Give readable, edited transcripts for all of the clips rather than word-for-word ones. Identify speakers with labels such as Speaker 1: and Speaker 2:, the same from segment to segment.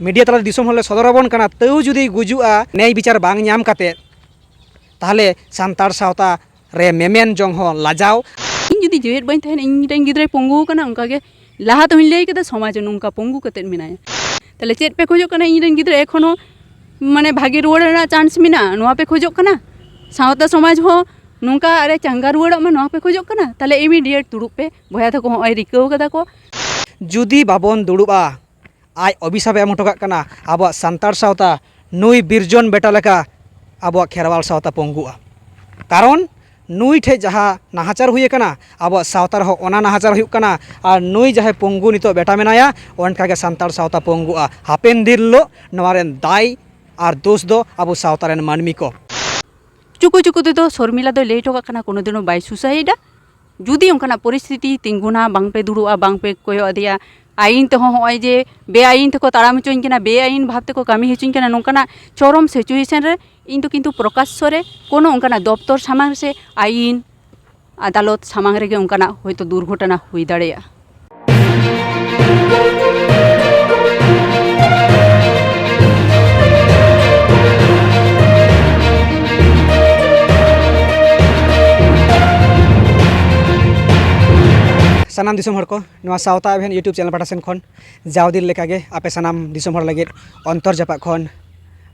Speaker 1: Media तला दिसोम हले सदरबन कना तौ जुदी गुजुआ न्याय विचार बांग ᱧᱟᱢ काते ताहले सान्तार सावता रे मेमेन जोंग हो लाजाव
Speaker 2: ᱤᱧ ᱡᱩᱫᱤ ᱡᱮᱣᱮᱫ ᱵᱟᱹᱧ ᱛᱟᱦᱮᱱ ᱤᱧ ᱨᱮᱱ ᱜᱤᱫᱽᱨᱟᱹᱭ ᱯᱚᱝᱜᱩ ᱟᱠᱟᱱᱟ ᱚᱱᱠᱟᱜᱮ ᱞᱟᱦᱟ ᱛᱮᱦᱚᱸᱧ ᱞᱟᱹᱭ ᱠᱮᱫᱟ ᱥᱚᱢᱟᱡᱽ ᱱᱚᱝᱠᱟ ᱯᱚᱝᱜᱩ ᱠᱟᱛᱮᱫ ᱢᱮᱱᱟᱭᱟ ᱛᱟᱦᱞᱮ ᱪᱮᱫ ᱯᱮ ᱠᱷᱚᱡᱚᱜ ᱠᱟᱱᱟ ᱤᱧ ᱨᱮᱱ ᱜᱤᱫᱽᱨᱟᱹ ᱮᱠᱷᱚᱱᱳ ᱢᱟᱱᱮ ᱵᱷᱟᱜᱮ ᱨᱩᱣᱟᱹᱲ ᱨᱮᱱᱟᱜ ᱪᱟᱱᱥ ᱢᱮᱱᱟᱜᱼᱟ ᱱᱚᱣᱟ ᱯᱮ ᱠᱷᱚᱡᱚᱜ ᱠᱟᱱᱟ ᱥᱟᱶᱛᱟ ᱥᱚᱢᱟᱡᱽ ᱦᱚᱸ ᱱᱚᱝᱠᱟ ᱟᱨᱮ ᱪᱟᱸᱜᱟ ᱨᱩᱣᱟᱹᱲᱚᱜ ᱢᱟ ᱱᱚᱣᱟ ᱯᱮ ᱠᱷᱚᱡᱚᱜ ᱠᱟᱱᱟ ᱛᱟᱦᱞᱮ ᱤᱢᱤᱰᱤᱭᱮᱴ ᱫᱩᱲᱩᱵ ᱯᱮ ᱵᱚᱭᱦᱟ ᱛᱟᱠᱚ ᱦᱚᱸᱜᱼᱚᱭ ᱨᱤᱠᱟᱹᱣ ᱠᱟᱫᱟ ᱠᱚ
Speaker 1: जुदी बाबन दुड़ुबा आज अभिशापे एम हटो काना अब सान्तार सावता नुई बिरजन बेटा लेका अब खेरवाल सावता पंगुआ कारण नुई ठे जहाँ नाहाचार हुई कना अब सावतार हो ओना नाहाचार हुई कना और नुई जहाँ पंगु नितो बेटा मेनाया ओनकागे सान्तार सावता पंगुआ हापेन दिन लो नवारेन दाय और दोष दो अब सावतारेन मानमी को
Speaker 2: चुकु चुकु तेदो शर्मिला दो लई ठोका कना कोनो दिनो बाय सुसाइडा जुदी ओंकाना परिस्थिति तिंगुना बांग पे दुड़ुआ बांग पे कोयो अदिया आईन ते होय जे बेआईन तेको ताड़ाम हचोइन कना बेआईन भाव तेको कामी हचोइन कना नोंकाना चरम सिचुएशन रे इन तो किन्तु प्रकाश्य रे कोनो ओंकाना दफ्तर सामांग से आईन आदालत सामांग रेगे ओंकाना होयतो दुर्घटना हुई दाड़ेया
Speaker 1: सानाम दिसोम हर को नवा सावता अभियान यूट्यूब चैनल पाटा सेन खन जाव दिन लेकागे आपे सानाम दिसोम हर लगे अंतर जापाक खन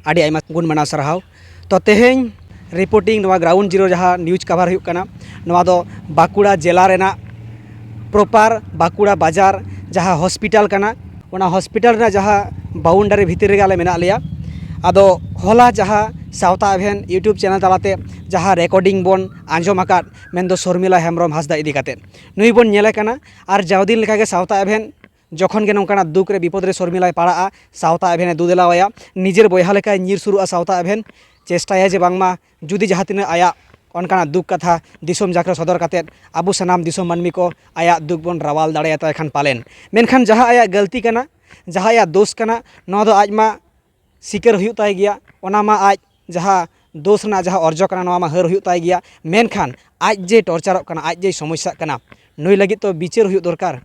Speaker 1: आड़ी आयमा गुण मानाव सारहाव तो तेहेñ रिपोर्टिंग नवा ग्राउंड जीरो जहाँ न्यूज कवर हुई कना नवा दो बाकुड़ा जिला रेना प्रॉपर बाकुड़ा बाजार जहाँ हॉस्पिटल कना ओना हॉस्पिटल रेना जहाँ बाउंडारी भीतर रेगे आले मेना लिया आदो होला जहाँ सावता अभियान यूट्यूब चैनल तलाते जहाँ रेकर्डिंग बन आंजम आकाद मेन शर्मिला हेम्ब्रम हांसदा इदी काते नुई बन नेले कना और जावदिन लेकागे सावता अभियान जखन गे नोंकाना दुख रे विपद रे शर्मिला पाड़ा सावता अभियान दुदेलावाया निजेर बयहा लेका निर सुरुआ सावता अभियान चेष्टाया जे बांगमा जुदी जहाँ तिना आया अनकाना दुख कथा दिसोम जाकरे सदर काते आबो सनाम दिसोम मानमी को आया दुख बन रावाल दाड़ेयाता एखान पालेन मेनखान जहाँ आया गलती कना जहाँ आया दोष कना नवा दो आज मा सिकर हुई ताय गया ओना मा आज जहाँ दोष ना जहाँ अर्जो कना नवा मा हर हुई ताय गया मेनखान आज जे टर्चार कना आज जे समस्या कना नुई लगी तो बिचार हुई दरकार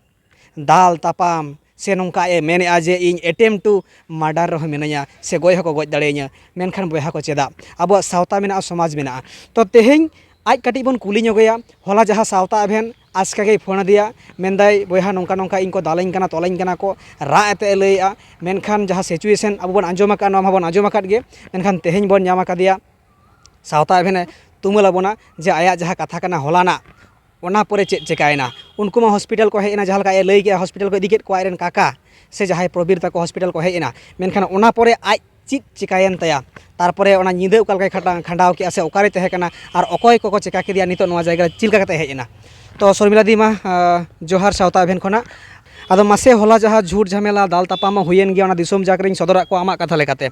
Speaker 1: दाल तापाम से नौका मेने जे इन एटेम्प टू मार्डर रह मेनाया से गय हको गज दाड़ेया मेनखान बयहा को चेदा अब सावता मेना समाज मेना तो तेहेñ आज कटी बन कुली नगया होला जहाँ सावता अभियान आजकागे फोन दिया मेनदाय बयहा नौका नौका इनको दालाइन कना तोलाइन कना को रा एते लैया मेनखान जहाँ सिचुएशन अब बन आंजम आका नवा बन आंजम आकाद गे मेनखान तेहेñ बन नाम आकादिया सावता अभियान तुमुल आबोना जे आया जहाँ कथा कना होलाना ओना परे चेक चेकायना उनको मा हॉस्पिटल को हेना जहाँ लगा लई गया हॉस्पिटल को इदी केट को आयरन काका से जहाँ प्रबीर तक हॉस्पिटल को हेना मेनखान ओना परे आज चिक चिकायन तया तारपरे ओना निदे उकालकाय खंडाव के से ओकारे तहे कना और अकय को चिका केदिया नितो नोआ जायगा चिलका कते हेजना तो शर्मिला दी मा जोहार सावता अभियान खना आदो मासे होला जहाँ झूठ झमेला दाल तापामा हुयेन गया ओना दिसोम जाकरिन सदरा को आमा कथा लेकाते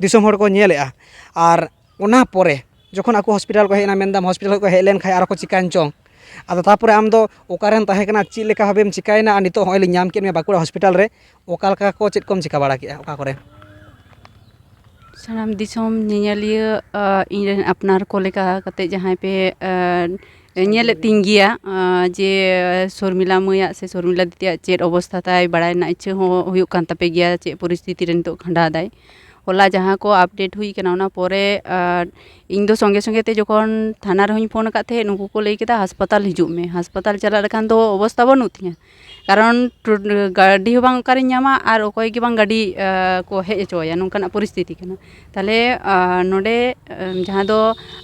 Speaker 1: दिसोम हर को नेलेआ और ओना परे जखन आको हॉस्पिटल को हेना मेनदाम हॉस्पिटल को हेलेन खाय आर को चिकान चों आदो तारपरे आम दो ओकारेन ताहे कना ची लेका हबेम चिकायना आ नितो होय न्याम केन मे बाकुड़ा हॉस्पिटल रे ओकालका को चेत कोम चिका बाड़ा के ओका करे
Speaker 2: सानाम दिसोम नेनेलिया इन अपनार को लेका कते जहाँ पे नेले तिंगिया जे शर्मिला मैया से शर्मिला दीदिया चेत अवस्था ताय बाड़ाय ना इच्छा हो हुयुक कान तापे गया चे परिस्थिति रे नितो खंडा दाय होला जहाँ को अपडेट हुई कना ओना परे इन दो संगे संगे ते जखन थाना रही फोन का थे नुकु को लई केदा हासपाताल हिजुग में हासपाताल चला लेखान दो अवस्था बनू थिया कारण गाड़ी हो बांग कारिन नामा और अकय गे बांग गाड़ी को हेज चोया नोंकाना परिस्थिति कना ताले नोडे जहाँ दो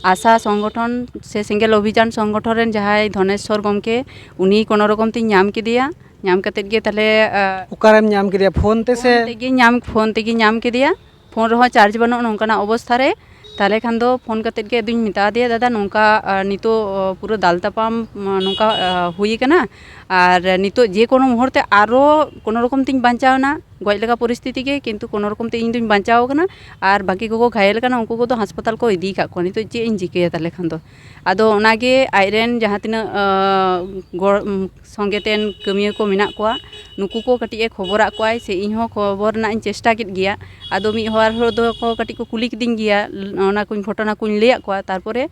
Speaker 2: आशा संगठन से सेंगेल अभियान संगठन रेन जहाँ धनेश्वर गमके उनी कोनो रकम ती नाम केदिया नाम कतेद गे ताले
Speaker 1: उकारेम नाम केदिया फोन ते से
Speaker 2: फोन तेगी नाम केदिया फोन रहा चार्ज बनो नौकाना अवस्था रे ताले खान दो फोन कतेद के दुñ मिता दिया दादा नौका नितो पूरा दाल तापाम नौका हुई कना और नितो जे कोनो मुहूर्ते आरो कोनो रकम तिन बांचावना गज लेका परिस्थिति के किंतु कोनो रकम ते इन दुñ बांचाव कना और बाकी को घायल कना उनको को तो हासपाताल को इदी का को नितो जे इन जिके ताले खान दो आदो ओनागे आइरेन जहाँ तिना संगेतेन कमिया को मेना कोआ नुकु को कटिए खबरा कोआय से इन हो खबर ना इन चेष्टा केद गिया आदो मी हर दो को कटि को कुली किदिन गिया ओना कुन घटना कुन लेया कोआ तारपरे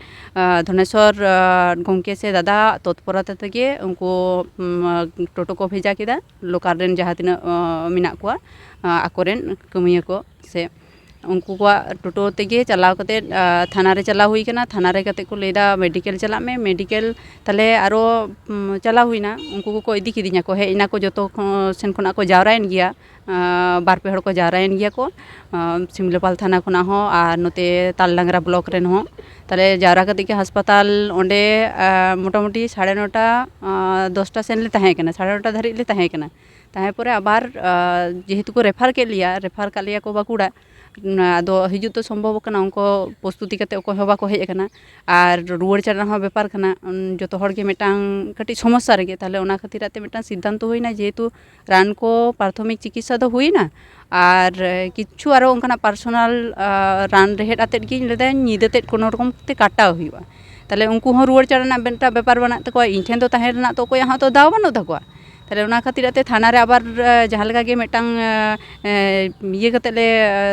Speaker 2: धनेश्वर गमके से दादा तत्परता तेगे उनको टोटो को भेजा केदा लोकाल रेन जहाँ तिना मेना कोआ आकोरेन कमिया को से उनको को टोटो तेगे चलाव कते थाना रे चलाव हुई कना थाना रे कते को लेदा मेडिकल चला में मेडिकल तले आरो चलाव हुईना उनको को इदी किदिया को हेना को जतो सेन खना को जावरायन गिया बार पे हड़ को जावरायन गिया को सिमलापाल थाना खना हो आर नोते तालडांगरा ब्लॉक रेन हो तले जावरा कते के अस्पताल ओंडे मोटामुटी 9:30 10टा सेन ले तहे कना 9:30 धरि ले तहे कना तहे परे आबार जेहेतु को रेफार के लिया रेफार का लिया को बाकुड़ा आदो हिजु तो सम्भव कना उनको प्रस्तुति करते को हवा को हेज कना और रुवाड़ चलना हो व्यापार कना जो हर के मिटांग कटी समस्या रे ताले ओना खातिर आते मिटांग सिद्धांत हुईना जेहेतु रान को प्राथमिक चिकित्सा दो हुईना और किछु आरो उनका पर्सनल रान रेहेड आतेद गी लेदा निदेते कोनो रकम ते काटा हुईवा ताले उनको हो रुवाड़ चलना बेटा व्यापार बना तको इन ठेन तो तहे रना तो कोई हां तो दाव बनो तको ताले ओना खातिर आते थाना रे आबार जहां लगा गे मिटांग ये कते ले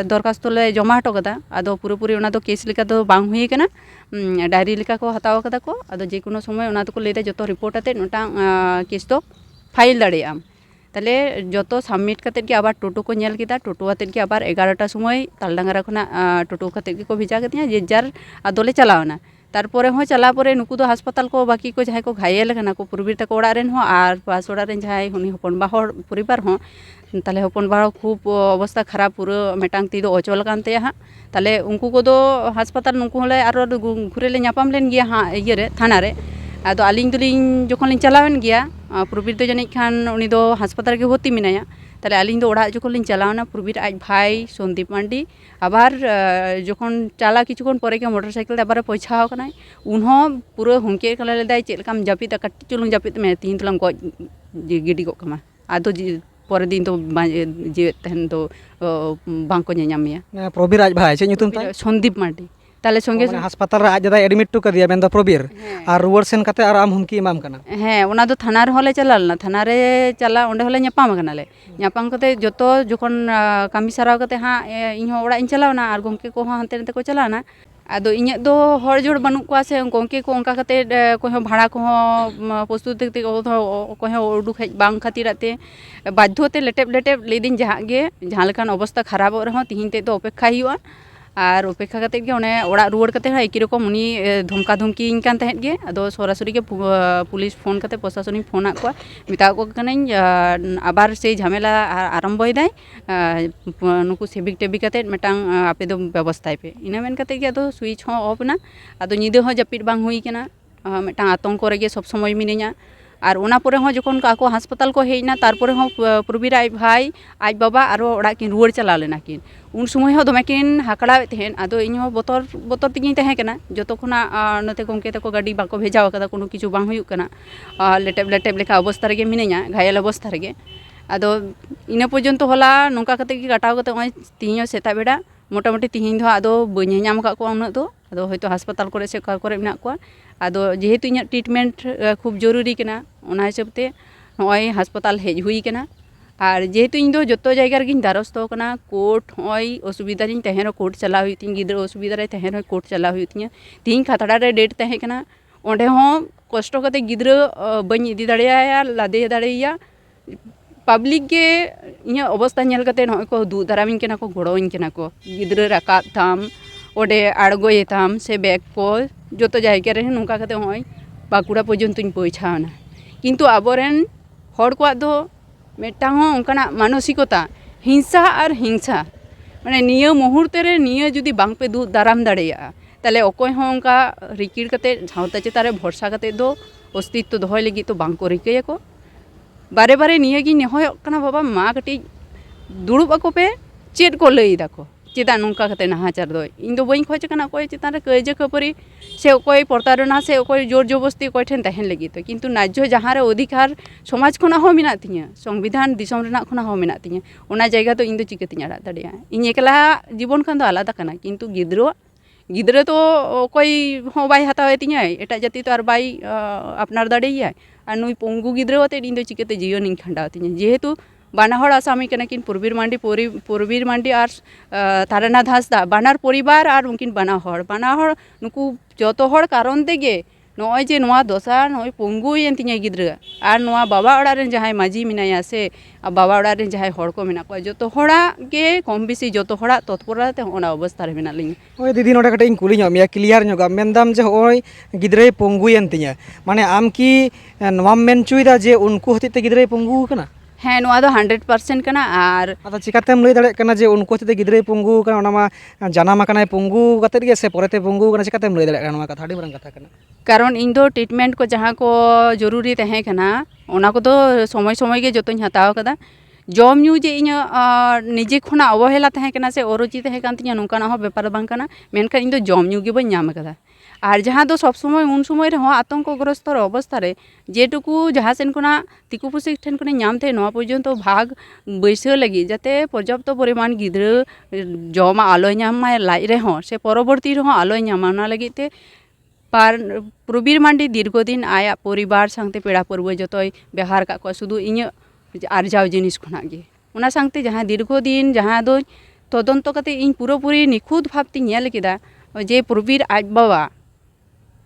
Speaker 2: दरखास्त ले जमा हटो कदा आदो पूरी ओना दो केस लेका दो बांग हुई कना डायरी लेका को हताव कदा को आदो जे कोनो समय ओना तो को लेते जतो रिपोर्ट आते नोटा केस तो फाइल दाड़ेया ताले जतो सबमिट कते के आबार टोटो को नेल किदा टोटो आते के आबार 11टा समय तालडांगरा खना टोटो कते के को भेजा कतिया जे जार आदोले चलावना तारपरे हो चला परे नुकु दो अस्पताल को बाकी को जहां को घायल कना को पूर्वीर तक ओड़ा रेन हो आर पास ओड़ा रेन जहां हुनी हपन बाहर परिवार हो ताले हपन बाहर खूब अवस्था खराब पूरा मेटांग ती दो अचल कानते हा ताले उनको को दो अस्पताल नुकु होले आरो घुरे ले न्यापाम लेन गिया हा इये रे थाना रे आदो आलिंग दुलिंग जखन लिंग चलावेन गिया पूर्वीर तो जानि खान उनी दो अस्पताल के भर्ती मिनाया ताले आलिंग दो ओड़ा जखन लिंग चलावना पूर्वीर आज भाई संदीप मांडी आबार जखन चला किछुक्षण परे के मोटरसाइकिल आबार पौछाव कनाय उनहो पूरा हुंके कला लेदाय चेलकाम जापित कट्टी चुलुंग जापित में तीन तुलाम गज गिडी गो कमा आदो परे दिन तो जे तहन तो बांको नेኛमिया
Speaker 1: प्रबीर आज भाई चे nyutum ताय
Speaker 2: संदीप मांडी ताले संगे
Speaker 1: अस्पताल रे आज दादा एडमिट टू कर दिया बेन द प्रबीर और रुवाड़ सेन कते और आम हुमकी इमाम कना
Speaker 2: हाँ ओना दो थाना रे होले चलालना थाना रे चला ओंडे होले ᱧᱟᱯᱟᱢ कना ले ᱧᱟᱯᱟᱢ कते जतो जखन कामी साराव कते हाँ इन ओड़ा इन चलावना और गंके को हानते नते को चलाना आदो इᱧ दो हर जोड़ बनु को से गंके को उनका कते कोई भाड़ा को प्रस्तुत ते कोई उडुक हेज बांग खातिराते बाध्यते लेटेप लेदिन जहां गे जहां लेकान अवस्था खराब रहो तिहिन ते तो अपेक्षा हुआ और अपेक्षा करते के उन्हें ओड़ा रुवाड़ करते हैं एक रकम उनी धमका धमकी कान तहत गे आदो सरासरी के पुलिस फोन करते प्रशासनिक फोन आ को मिता को कनाई आबार से झमेला आरंभय दाय नुकु सेबिक टेबिक करते मिटांग आपे दो व्यवस्थाय पे इना मेन करते के आदो स्विच हो ऑफ ना आदो निदे हो जपित बांग हुई केना मिटांग आतंक रे सब समय मिने냐 और ओना परे हो जखन आको अस्पताल को हेजना तारपरे हो प्रबीर आज भाई आज बाबा आरो ओड़ा किन रुवाड़ चला लेना किन उन समय हो दमे किन हाकड़ा तहन आदो इन हो बोतर तिगिन तहे कना जतो खना नते गंके तको गाड़ी बाको भेजाव कदा कोनो किछु बांग हुयु कना लेटेप लेखा अवस्था रे मिने냐 घायल अवस्था रे आदो इना पर्यंत होला नोंका कते की काटाव कते ओय तिहियो सेता बेड़ा मोटामुटी तिहिन दो आदो बनी नाम का को उन दो आदो होयतो अस्पताल करे से का करे मेना को आदो जेहेतु इन ट्रीटमेंट खूब जरूरी कना ओना हिसाबते नय अस्पताल हेज हुई कना और जेहेतु इन दो जतो जायगा रे गिन दारस्त कना कोर्ट होय असुविधा जिन तहेन कोर्ट चला हुई तिन गिदर असुविधा रे तहेन कोर्ट चला हुई तिन तिन खातड़ा रे डेट तहे कना ओंडे हो कष्ट कते गिदर बन इदी दाड़ेया लादे दाड़ेया पब्लिक के इन अवस्था नेल कते नय को दु दारामिन केना को गड़ोइन केना को गिदर राकाब थाम ओडे आड़गोए थाम से बैग को जतो जायगा रे नोंका कते होय बाकुड़ा पर्यंतुñ पौछावना किंतु आबोरेन हर को दो मेटांग हो उनकाना मानसिकता हिंसा और हिंसा माने निया मुहूर्ते रे निया जुदी बांग पे दु दाराम दाड़ेया ताले अकोय हो उनका रिकिड़ कते झावता चेता रे भरसा कते दो अस्तित्व दोहय लगी तो बांग को रिकैया को बारे बारे निया गी नेहय कना बाबा मा कटी दुड़ुब आको पे चेद को लई दाको चेदा नोंका कते नाहाचार दो इन दो बई खोज कना कोई चेतान रे कइजे खपरी से कोई प्रतारणा से कोई जोर जबरदस्ती कोई ठेन तहन लगी तो किंतु नाज्य जहां रे अधिकार समाज खना हो मिना तिया संविधान दिसम रेना खना हो मिना तिया ओना जायगा तो इन दो चिकतिया रा दाड़िया इन एकला जीवन खान दो आलादा कना किंतु गिद्रो तो कोई हो बाय हतावे तिया एटा जाति तो आर बाय अपनार दाड़ेया और नुई पंगु गिद्रो ते इन दो चिकते जीवन इन खंडा तिया जेहेतु बानाहर आसामी कना किन पूर्वीर मांडी और तारानाथ हांसदा बानार परिवार और उनकिन बानाहर नुकु जतो हर कारण तेगे नॉय जे नोआ दोसार नॉय पंगुयेन तिᱧᱟ गिद्रा आर नोआ बाबा ओड़ा रेन जहाय माजी मिनाया से बाबा ओड़ा रेन जहाय हड़ को मेना को जतो होड़ा गे कम बेसी जतो होड़ा तत्परता ते ओना अवस्था रे मेना लिኝ
Speaker 1: ओय दीदी नोडे कटे कुली ᱧᱚᱜ ᱢᱮᱭᱟ क्लियर ᱧᱚᱜᱟ मेनदाम जे ओय गिद्राय पंगुयेन तिᱧᱟ माने आम की नोवाम मेन चुइदा जे उनको हतिते गिद्राय पंगु कना
Speaker 2: ᱦᱮᱸ ᱱᱚᱣᱟ ᱫᱚ 100% ᱠᱟᱱᱟ ᱟᱨ
Speaker 1: ᱟᱫᱚ ᱪᱤᱠᱟᱛᱮᱢ ᱞᱟᱹᱭ ᱫᱟᱲᱮᱭᱟᱜ ᱠᱟᱱᱟ ᱡᱮ ᱩᱱᱠᱩ ᱦᱚᱛᱮᱛᱮ ᱜᱤᱫᱽᱨᱟᱹᱭ ᱯᱩᱝᱜᱩ ᱠᱟᱱᱟ ᱚᱱᱟ ᱢᱟ ᱡᱟᱱᱟᱢ ᱟᱠᱟᱱᱟᱭ ᱯᱩᱝᱜᱩ ᱠᱟᱛᱮᱫ ᱜᱮ ᱥᱮ ᱯᱚᱨᱮᱛᱮ ᱯᱩᱝᱜᱩ ᱠᱟᱱᱟ ᱪᱤᱠᱟᱛᱮᱢ ᱞᱟᱹᱭ ᱫᱟᱲᱮᱭᱟᱜ ᱠᱟᱱᱟ ᱱᱚᱣᱟ ᱠᱟᱛᱷᱟ ᱟᱹᱰᱤ ᱢᱟᱨᱟᱝ ᱠᱟᱛᱷᱟ ᱠᱟᱱᱟ
Speaker 2: ᱠᱟᱨᱚᱱ ᱤᱧ ᱫᱚ ᱴᱨᱤᱴᱢᱮᱱᱴ ᱠᱚ ᱡᱟᱦᱟᱸ ᱠᱚ ᱡᱚᱨᱩᱨᱤ ᱛᱟᱦᱮᱸ ᱠᱟᱱᱟ ᱚᱱᱟ ᱠᱚᱫᱚ ᱥᱚᱢᱚᱭ ᱥᱚᱢᱚᱭ ᱜᱮ ᱡᱚᱛᱚᱧ ᱦᱟᱛᱟᱣ ᱠᱟᱫᱟ ᱡᱚᱢ ᱧᱩ ᱡᱮ ᱤᱧᱟᱹᱜ ᱱᱤᱡᱮ ᱠᱷᱚᱱᱟᱜ ᱚᱵᱚᱦᱮᱞᱟ ᱛᱟᱦᱮᱸ ᱠᱟᱱᱟ ᱥᱮ ᱚᱨᱩᱪᱤ ᱛᱟᱦᱮᱸ ᱠᱟᱱ ᱛᱤᱧᱟ ᱱᱚᱝᱠᱟᱱᱟᱜ ᱦᱚᱸ ᱵᱮᱯᱟᱨ ᱵᱟᱝ ᱠᱟᱱᱟ ᱢᱮᱱᱠᱷᱟᱱ ᱤᱧ ᱫᱚ ᱡᱚᱢ ᱧᱩ ᱜᱮ ᱵᱟᱹᱧ ᱧᱟᱢ ᱠᱟᱫᱟ ᱟᱨ ᱡᱟᱦᱟᱸ ᱫᱚ ᱥᱚᱵ ᱥᱚᱢᱚᱭ ᱩᱱ ᱥᱚᱢᱚᱭ ᱨᱮᱦᱚᱸ ᱟᱛᱚᱝᱠᱚᱜᱨᱚᱥᱛᱚ ᱚᱵᱚᱥᱛᱷᱟ ᱨᱮ ᱡᱮᱴᱩᱠᱩ ᱡᱟᱦᱟᱸ ᱥᱮᱱ ᱠᱷᱚᱱᱟᱜ ᱛᱤᱠᱩ ᱯᱩᱥᱤ ᱴᱷᱮᱱ ᱠᱷᱚᱱᱤᱧ ᱧᱟᱢ ᱛᱟᱦᱮᱸ ᱱᱚᱣᱟ ᱯᱚᱨᱡᱚᱱᱛᱚ ᱵᱷᱟᱜᱽ ᱵᱟᱹᱭᱥᱟᱹᱣ ᱞᱟᱹᱜᱤᱫ ᱡᱟᱛᱮ ᱯᱚᱨযাপ্ত ᱯᱚᱨᱤᱢᱟᱱ ᱜᱤᱫᱽᱨᱟᱹ ᱡᱚᱢᱟᱜ ᱟᱞᱚᱭ ᱧᱟᱢ ᱢᱟᱭ ᱞᱟᱡ ᱨᱮᱦᱚᱸ ᱥᱮ ᱯᱚᱨᱚᱵᱚᱨᱛᱤ ᱨᱮᱦᱚᱸ ᱟᱞᱚᱭ ᱧᱟᱢᱟ ᱚᱱᱟ ᱞᱟᱹᱜᱤᱫ ᱛᱮ ᱯᱨᱚᱵᱤᱨ ᱢᱟᱱᱰᱤ ᱫᱤᱨᱜᱷᱚᱫᱤᱱ ᱟᱭᱟᱜ ᱯᱚᱨᱤᱵᱟᱨ ᱥᱟᱶᱛᱮ ᱯᱮᱲᱟ ᱯᱟᱹᱨᱣᱟᱹ ᱡᱚᱛᱚᱭ ᱵᱮᱣᱦᱟᱨ ᱠᱟᱜ ᱠᱚᱣᱟ ᱥᱩᱫᱷᱩ ᱤᱧᱟᱹᱜ ᱟᱨᱡᱟᱣ ᱡᱤᱱᱤᱥ ᱠᱷᱚᱱᱟᱜ ᱜᱮ ᱚᱱᱟ ᱥᱟᱶᱛᱮ ᱡᱟᱦᱟᱸ ᱫᱤᱨᱜᱷᱚᱫᱤᱱ ᱡᱟᱦᱟᱸ ᱫᱚ তদন্ত কাতে ᱤᱧ পুরোপুরি নিখুঁত ভাবতেই ᱧᱮᱞ ᱠᱮᱫᱟ যে প্রবীর আজ বাবা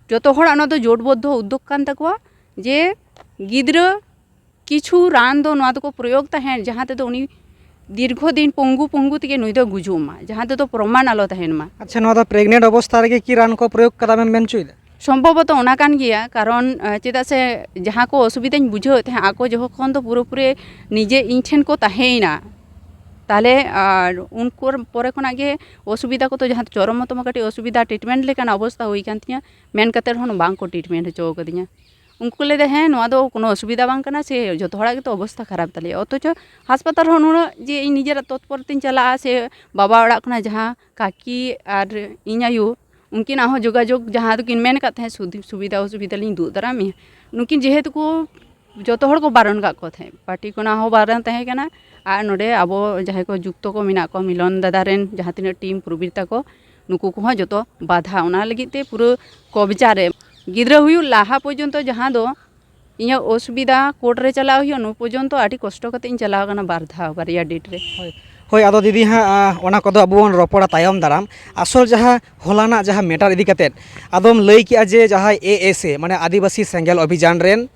Speaker 2: যত হড় ᱚᱱᱟ ᱫᱚ ᱡᱳᱴᱵᱚদ্ধ উদ্যোগ কান তাকোয়া যে ᱜᱤᱫᱽᱨᱟᱹ কিছু রান ᱫᱚ ᱱᱚᱣᱟ ᱫᱚᱠᱚ ᱯᱨᱚᱭᱳᱜ ᱛᱟᱦᱮᱸ ᱡᱟᱦᱟᱸ ᱛᱮᱫᱚ ᱩᱱᱤ ᱫᱤᱨᱜᱷᱚᱫᱤᱱ ᱯᱚᱝᱜᱩ ᱯᱚᱝᱜᱩ ᱛᱮᱜᱮ ᱱᱩᱭ ᱫᱚ ᱜᱩᱡᱩᱜ ᱢᱟ ᱡᱟᱦᱟᱸ ᱛᱮᱫᱚ ᱯᱨᱚᱢᱟᱱ ᱟᱞᱚ ᱛᱟᱦᱮᱱ ᱢᱟ
Speaker 1: ᱟᱪᱪᱷᱟ ᱱᱚᱣᱟ ᱫᱚ ᱯᱨᱮᱜᱱᱮᱱᱴ ᱚᱵᱚᱥᱛᱷᱟ ᱨᱮᱜᱮ ᱠᱤ ᱨᱟᱱ ᱠᱚ ᱯᱨᱚᱭᱳᱜ ᱠᱟᱫᱟ ᱢᱮᱱ ᱪᱩᱭᱫᱟ
Speaker 2: সম্ভবত ᱚᱱᱟ ᱠᱟᱱ ᱜᱮᱭᱟ ᱠᱟᱨᱚᱱ ᱪᱮᱫᱟᱜ ᱥᱮ ᱡᱟᱦᱟᱸ ᱠᱚ ᱚᱥᱩᱵᱤᱫᱟᱧ ᱵᱩᱡᱷᱟᱹᱣ ᱮᱫ ᱛᱟᱦᱮᱸ ᱟᱠᱚ ᱡᱚᱠᱷᱚᱱ ᱫᱚ ᱯᱩᱨᱟᱹᱯᱩᱨᱤ ᱱᱤᱡᱮ ᱤᱧ ᱴᱷᱮᱱ ᱠᱚ ᱛᱟᱦᱮᱸᱭᱮᱱᱟ তাহলে আর উনকোর পরে খোনাᱜ ᱜᱮ অসুবিধা ᱠᱚᱫᱚ ᱡᱟᱦᱟᱸ ᱪᱚᱨᱚᱢᱚᱛᱚᱢ ᱠᱟᱹᱴᱤᱡ ᱚᱥᱩᱵᱤধᱟ ᱴᱨᱤᱴᱢᱮন্ᱴ ᱞᱮᱠᱟᱱ ᱚᱵᱚᱥᱛᱷᱟ ᱦᱩᱭ ᱠᱟᱱ ᱛᱤᱧᱟᱹ ᱢᱮᱱ ᱠᱟᱛᱮ ᱨᱮᱦᱚᱸ ᱵᱟᱝ ᱠᱚ ᱴᱨᱤᱴᱢᱮন্ᱴ ᱦᱚᱪᱚ ᱠᱟᱫᱤᱧᱟ उनको ले हैं नोआ दो कोनो असुविधा बांग कना से जो हड़ा तो अवस्था खराब तले अथच हासपाताल हो नुना जे इन निजेरा तत्पर तीन चला से बाबा ओड़ा खना जहाँ काकी और इन आयु उनकिन हो जोगाजोग जहाँ तो किन मेन काते सुविधा असुविधा लिंग दूध दरा में नुकिन जेहेतु को जो को बारन का को थे पार्टी को ना हो बारन तहे कना आ नोडे आबो जहाँ को जुक्त को मिना को मिलन दादा रेन जहाँ तीन टीम प्रबीरता को नुकु को जो बाधा ओना लगी ते पूरा कब्जा रे गिद्रा हुई लाहा पर्यंत जहाँ दो ᱤᱧᱟᱹᱜ ᱚᱥᱩᱵᱤᱫᱟ ᱠᱳर्ट ᱨᱮ ᱪᱟᱞᱟᱣ ᱦᱩᱭᱩᱜᱼᱟ ᱱᱩ ᱯᱚᱨᱡᱚᱱᱛᱚ ᱟᱹᱰᱤ ᱠᱚᱥᱴᱚ ᱠᱟᱛᱮ ᱤᱧ ᱪᱟᱞᱟᱣ ᱟᱠᱟᱱᱟ ᱵᱟᱨ ᱫᱷᱟᱣ ᱵᱟᱨᱭᱟ ᱰᱮᱴ ᱨᱮ
Speaker 1: ᱦᱳᱭ ᱟᱫᱚ ᱫᱤᱫᱤ ᱦᱟᱸᱜ ᱚᱱᱟ ᱠᱚᱫᱚ ᱟᱵᱚ ᱵᱚᱱ ᱨᱚᱯᱚᱲᱟ ᱛᱟᱭᱚᱢ ᱫᱟᱨᱟᱢ ᱟᱥᱚᱞ ᱡᱟᱦᱟᱸ ᱦᱚᱞᱟᱱᱟᱜ ᱡᱟᱦᱟᱸ ᱢᱮᱴᱟᱨ ᱤᱫᱤ ᱠᱟᱛᱮᱫ ᱟᱫᱚᱢ ᱞᱟᱹᱭ ᱠᱮᱜᱼᱟ ᱡᱮ ᱡᱟᱦᱟᱸᱭ ASA ᱢᱟᱱᱮ ᱟᱹᱫᱤᱵᱟᱹᱥᱤ ᱥᱮᱸᱜᱮᱞ ᱚᱵᱷᱤᱡᱟᱱ ᱨᱮᱱ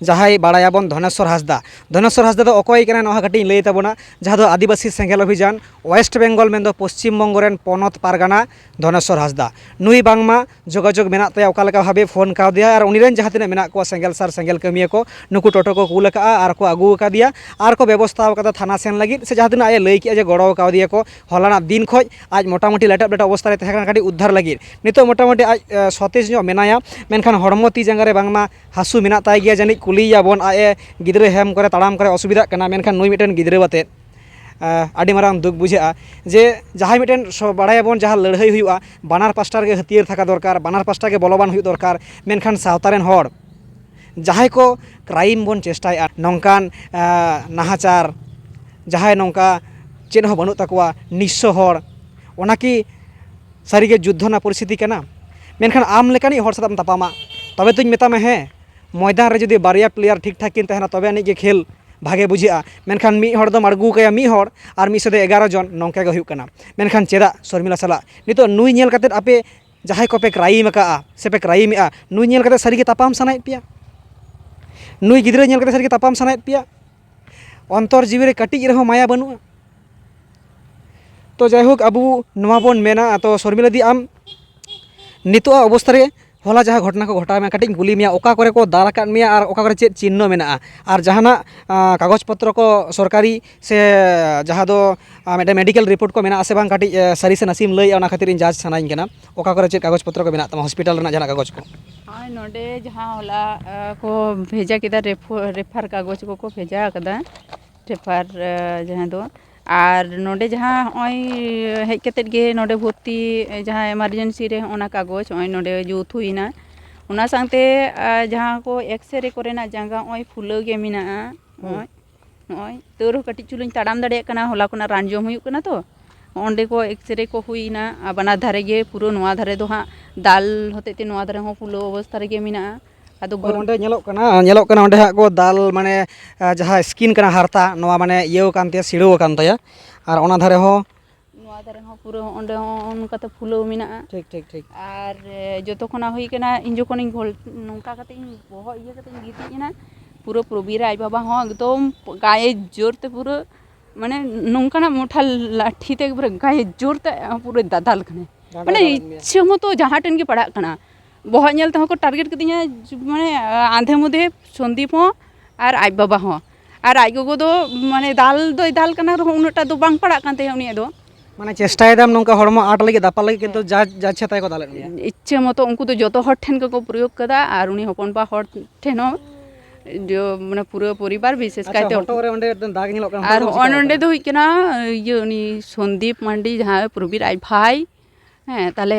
Speaker 1: ᱡᱟᱦᱟᱸᱭ ᱵᱟᱲᱟᱭᱟᱵᱚᱱ ᱫᱷᱚᱱᱮᱥᱥᱚᱨ ᱦᱟᱸᱥᱫᱟ ᱫᱚ ᱚᱠᱚᱭ ᱠᱟᱱᱟ ᱱᱚᱣᱟ ᱠᱟᱹᱴᱤᱡ ᱞᱟᱹᱭ ᱛᱟᱵᱚᱱᱟ ᱡᱟᱦᱟᱸ ᱫᱚ ᱟᱹᱫᱤᱵᱟᱹᱥᱤ ᱥᱮᱸᱜᱮᱞ ᱚᱵᱷᱤᱡᱟᱱ ᱳᱭᱮᱥᱴ ᱵᱮᱝᱜᱚᱞ ᱢᱮᱱᱫᱚ ᱯᱚᱥᱪᱤᱢ ᱵᱚᱝᱜᱚ ᱨᱮᱱ ᱯᱚᱱᱚᱛ ᱯᱟᱨᱜᱟᱱᱟ ᱫᱷᱚᱱᱮᱥᱥᱚᱨ ᱦᱟᱸᱥᱫᱟ ᱱᱩᱭ ᱵᱟᱝᱢᱟ ᱡᱳᱜᱟᱡᱳᱜᱽ ᱢᱮᱱᱟᱜ ᱛᱟᱭᱟ ᱚᱠᱟ ᱞᱮᱠᱟ ᱵᱷᱟᱵᱮ ᱯᱷᱳᱱ ᱠᱟᱣᱫᱮᱭᱟ ᱟᱨ ᱩᱱᱤ ᱨᱮᱱ ᱡᱟᱦᱟᱸ ᱛᱤᱱᱟᱹᱜ ᱢᱮᱱᱟᱜ ᱠᱚᱣᱟ ᱥᱮᱸᱜᱮᱞ ᱥᱟᱨ ᱥᱮᱸᱜᱮᱞ ᱠᱟᱹᱢᱤᱭᱟᱹ ᱠᱚ ᱱᱩᱠᱩ ᱴᱳᱴᱳ ᱠᱚ ᱠᱩᱞ ᱟᱠᱟᱜᱼᱟ ᱟᱨ ᱠᱚ ᱟᱹᱜᱩ ᱟᱠᱟᱫᱮᱭᱟ ᱟᱨ ᱠᱚ ᱵᱮᱵᱚᱥᱛᱷᱟ ᱟᱠᱟᱫᱟ ᱛᱷᱟᱱᱟ ᱥᱮᱱ ᱞᱟᱹᱜᱤᱫ ᱥᱮ ᱡᱟᱦᱟᱸ ᱛᱤᱱᱟᱹᱜ ᱟᱡ ᱞᱟᱹᱭ ᱠᱮᱜᱼᱟ ᱡᱮ ᱜᱚᱲᱚ ᱠᱟᱣᱫᱮᱭᱟ ᱠᱚ ᱦᱚᱞᱟᱱᱟᱜ ᱫᱤᱱ ᱠᱷᱚᱡ ᱟᱡ ᱢᱚᱴᱟᱢᱩᱴᱤ ᱞᱮᱴᱟᱜ ᱚᱵᱚᱥᱛᱷᱟ ᱨᱮ ᱛᱟᱦᱮᱸ ᱠᱟᱱᱟ ᱠᱟᱹᱴᱤᱡ ᱩᱫᱽᱫᱷᱟᱨ ᱞᱟᱹᱜᱤᱫ ᱱᱤᱛᱚᱜ ᱢᱚᱴᱟᱢᱩᱴᱤ ᱟᱡ ᱥᱚᱛᱮᱡ ᱧᱚᱜ ᱢᱮᱱᱟᱭᱟ ᱢᱮᱱᱠᱷᱟᱱ ᱦᱚᱲᱢᱚ ᱛᱤ ᱡᱟᱸᱜᱟ ᱨᱮ ᱵᱟᱝᱢᱟ ᱦᱟᱹᱥᱩ ᱢᱮᱱᱟᱜ ᱛᱟᱭ ᱜᱮᱭᱟ ᱡᱟᱹᱱᱤᱡ ᱠᱩᱞᱤᱭᱮᱭᱟᱵᱚᱱ ᱟᱡ ᱜᱤᱫᱽᱨᱟᱹ ᱦᱮᱢ ᱠᱚᱨᱮ ᱛᱟᱲᱟᱢ ᱠᱚᱨᱮ ᱚᱥᱩᱵᱤᱫᱷᱟᱜ ᱠᱟᱱᱟ ᱢᱮᱱᱠᱷᱟन ᱱᱩᱭ ᱢᱤᱫᱴᱮᱱ ᱜᱤᱫᱽᱨᱟᱹ ᱟᱛᱮᱫ ᱟᱹᱰᱤ ᱢᱟᱨᱟᱝ ᱫᱩᱠ ᱵᱩᱡᱷᱟᱹᱜᱼᱟ ᱡᱮ ᱡᱟᱦᱟᱸᱭ ᱢᱤᱫᱴᱮᱱ ᱵᱟᱲᱟᱭᱟᱵᱚᱱ ᱡᱟᱦᱟᱸ ᱞᱟᱹᱲᱦᱟᱹᱭ ᱦᱩᱭᱩᱜᱼᱟ ᱵᱟᱱᱟᱨ ᱯᱟᱥᱴᱟ ᱨᱮᱜᱮ ᱦᱟᱹᱛᱭᱟᱹᱨ ᱛᱷᱟᱠᱟ ᱫᱚᱨᱠᱟর ᱵᱟᱱᱟᱨ ᱯᱟᱥᱴᱟ ᱜᱮ ᱵᱚᱞᱚᱵᱟᱱ ᱦᱩᱭᱩᱜ ᱫᱚᱨᱠᱟর ᱢᱮᱱᱠᱷᱟन ᱥᱟᱶᱛᱟ ᱨᱮᱱ ᱦᱚᱲ ᱡᱟᱦᱟᱸᱭ ᱠᱚ ᱠᱨᱟᱭᱤᱢ ᱵᱚᱱ ᱪᱮᱥᱴᱟᱭᱮᱫᱼᱟ ᱱᱚᱝᱠᱟᱱ ᱱᱟᱦᱟᱪᱟর ᱡᱟᱦᱟᱸᱭ ᱱᱚᱝᱠᱟ ᱪᱮᱫ ᱦᱚᱸ ᱵᱟᱹᱱᱩᱜ ᱛᱟᱠᱚᱣᱟ ᱱᱤᱥᱥᱚ ᱦᱚᱲ ᱚᱱᱟ ᱠᱤ ᱥᱟᱹᱨᱤᱜᱮ ᱡᱩᱫᱽᱫᱷᱚ ᱨᱮᱱᱟᱜ ᱯᱚᱨᱤᱥᱛᱷᱤᱛᱤ ᱠᱟᱱᱟ ᱢᱮᱱᱠᱷᱟन ᱟᱢ ᱞᱮᱠᱟᱱᱤᱡ ᱦᱚᱲ ᱥᱟᱛᱮᱢ ᱛᱟᱯᱟᱢᱟ ᱛᱚᱵᱮ ᱛᱚᱧ ᱢᱮᱛᱟᱢᱟ ᱦᱮᱸ ᱢᱚᱭᱫᱟᱱ ᱨᱮ ᱡᱩᱫᱤ ᱵᱟᱨᱭᱟ ᱯᱞᱮᱭᱟᱨ ᱴᱷᱤᱠ ᱴᱷᱟᱠ ᱠᱤᱱ ᱛᱟᱦᱮᱱᱟ ᱛᱚᱵᱮ ᱟᱹᱱᱤᱡ ᱜᱮ ᱠᱷᱮᱞ ᱵᱷᱟᱜᱮ ᱵᱩᱡᱷᱟᱹᱜᱼᱟ ᱢᱮᱱᱠᱷᱟन ᱢᱤᱫ ᱦᱚᱲ ᱫᱚᱢ ᱟᱬᱜᱩ ᱠᱟᱭᱟ ᱢᱤᱫ ᱦᱚᱲ ᱟᱨ ᱢᱤᱫ ᱥᱟᱛᱮ 11 ᱡᱚᱱ ᱱᱚᱝᱠᱟ ᱜᱮ ᱦᱩᱭᱩᱜ ᱠᱟᱱᱟ ᱢᱮᱱᱠᱷᱟन ᱪᱮᱫᱟᱜ ᱥᱚᱨᱢᱤᱞᱟ ᱥᱟᱞᱟᱜ ᱱᱤᱛᱚᱜ ᱱᱩᱭ ᱧᱮᱞ ᱠᱟᱛᱮᱫ ᱟᱯᱮ ᱡᱟᱦᱟᱸᱭ ᱠᱚᱯᱮ ᱠᱨᱟᱭᱤᱢ ᱟᱠᱟᱜᱼᱟ ᱥᱮᱯᱮ ᱠᱨᱟᱭᱤᱢᱮᱜᱼᱟ ᱱᱩᱭ ᱧᱮᱞ ᱠᱟᱛᱮᱫ ᱥᱟᱹᱨᱤᱜᱮ ᱛᱟᱯᱟᱢ ᱥᱟᱱᱟᱭᱮᱫ ᱯᱮᱭᱟ ᱱᱩᱭ ᱜᱤᱫᱽᱨᱟᱹ ᱧᱮᱞ ᱠᱟᱛᱮᱫ ᱥᱟᱹᱨᱤᱜᱮ ᱛᱟᱯᱟᱢ ᱥᱟᱱᱟᱭᱮᱫ ᱯᱮᱭᱟ ᱚᱱᱛᱚᱨ ᱡᱤᱣᱤ ᱨᱮ ᱠᱟᱹᱴᱤᱡ ᱨᱮᱦᱚᱸ ᱢᱟᱭᱟ ᱵᱟᱹᱱᱩᱜᱼᱟ तो जायहोक अब नवा बोन मेना तो शर्मिला दी आम नितो अवस्था रे हला जहाँ घटना को घटा में कटिंग कुली मिया ओका करे को दाल काट मिया और ओका करे चेत चिन्ह मेना और जहाना कागज पत्र को सरकारी से जहाँ दो मेडे मेडिकल रिपोर्ट को मेना आसे बांग काटी सारी से नसीम लई ओना खातिर इन जांच सनाइन केना ओका करे चेत कागज पत्र को मेना तमा हॉस्पिटल रना जहाना कागज को
Speaker 2: हाँ नोडे जहाँ होला को भेजा किदा रेफर कागज को भेजा कदा रेफर जहाँ दो और नोडे जहाँ ओई हेज कतेत गे नोडे भर्ती जहाँ एमारजेंसी रे ओना कागज ओई नोडे जुत हुईना ओना सांते जहाँ को एक्सरे कोरेना जांगा ओई फुलो गे मिना ओई ओई तोरो कटी चुलुኝ ताड़ाम दाड़े कना होला कोना रान जम हुई कना तो ओंडे को एक्सरे को हुईना बना धारे गे पुरो नोआ धारे दो हाँ दाल होते ते नोआ धारे हो फुलो अवस्था रे गे मिना आदो
Speaker 1: ओंडे ñelok kana ओंडे हा को दाल माने जहाँ स्किन kana harta नोआ माने इयो कान तया सिड़ो कान तया और ओना धारे हो
Speaker 2: नोआ ᱫᱟᱨᱮ ᱦᱚᱸ ᱯᱩᱨᱟᱹ ᱚᱸᱰᱮ ᱦᱚᱸ ᱚᱱᱠᱟᱛᱮ ᱯᱷᱩᱞᱟᱹᱣ ᱢᱮᱱᱟᱜᱼᱟ
Speaker 1: ᱴᱷᱤक ᱴᱷᱤक ᱴᱷᱤक
Speaker 2: ᱟᱨ ᱡᱚᱛᱚ ᱠᱷᱚᱱᱟᱜ ᱦᱩᱭ ᱠᱟᱱᱟ ᱤᱧ ᱡᱚᱠᱷᱚᱱᱤᱧ ᱱᱚᱝᱠᱟ ᱠᱟᱛᱮ ᱤᱧ ᱵᱚᱦᱚᱜ ᱤᱭᱟᱹ ᱠᱟᱛᱮ ᱤᱧ ᱜᱤᱛᱤᱡ ᱮᱱᱟ ᱯᱩᱨᱟᱹ ᱯᱨᱚᱵᱤᱨ ᱟᱡ ᱵᱟᱵᱟ ᱦᱚᱸ ᱮᱠᱫᱚम गाये जोर ते पूरा माने नौकाना मोटा लाठी ते पूरा गाये जोर ते पूरा दादाल कने माने इच्छा मतो जहाँ टेन के पढ़ा कना बहुत नेल ते को टारगेट कदिया माने आंधे मुधे संदीप हो और आज बाबा हो और आज गोगो दो माने दाल दो दाल कना रहो उनटा दो बांग पढ़ा कांते उनी दो
Speaker 1: माने चेष्टा एदम नोंका हड़मो आट लगे दापा लगे किंतु जा जा छताय को दाले
Speaker 2: इच्छा मतो उनको तो जतो हर ठेन को प्रयोग कदा और उनी हपन बा हर ठेन जो माने पूरा परिवार विशेष कायते
Speaker 1: फोटो रे ओंडे दाग ᱧᱮᱞᱚᱜ ᱠᱟᱱᱟ
Speaker 2: और ओंडे दो हुई कना ये उनी संदीप मांडी जहाँ प्रवीर आई भाई ᱦᱮᱸ ᱛᱟᱦᱞᱮ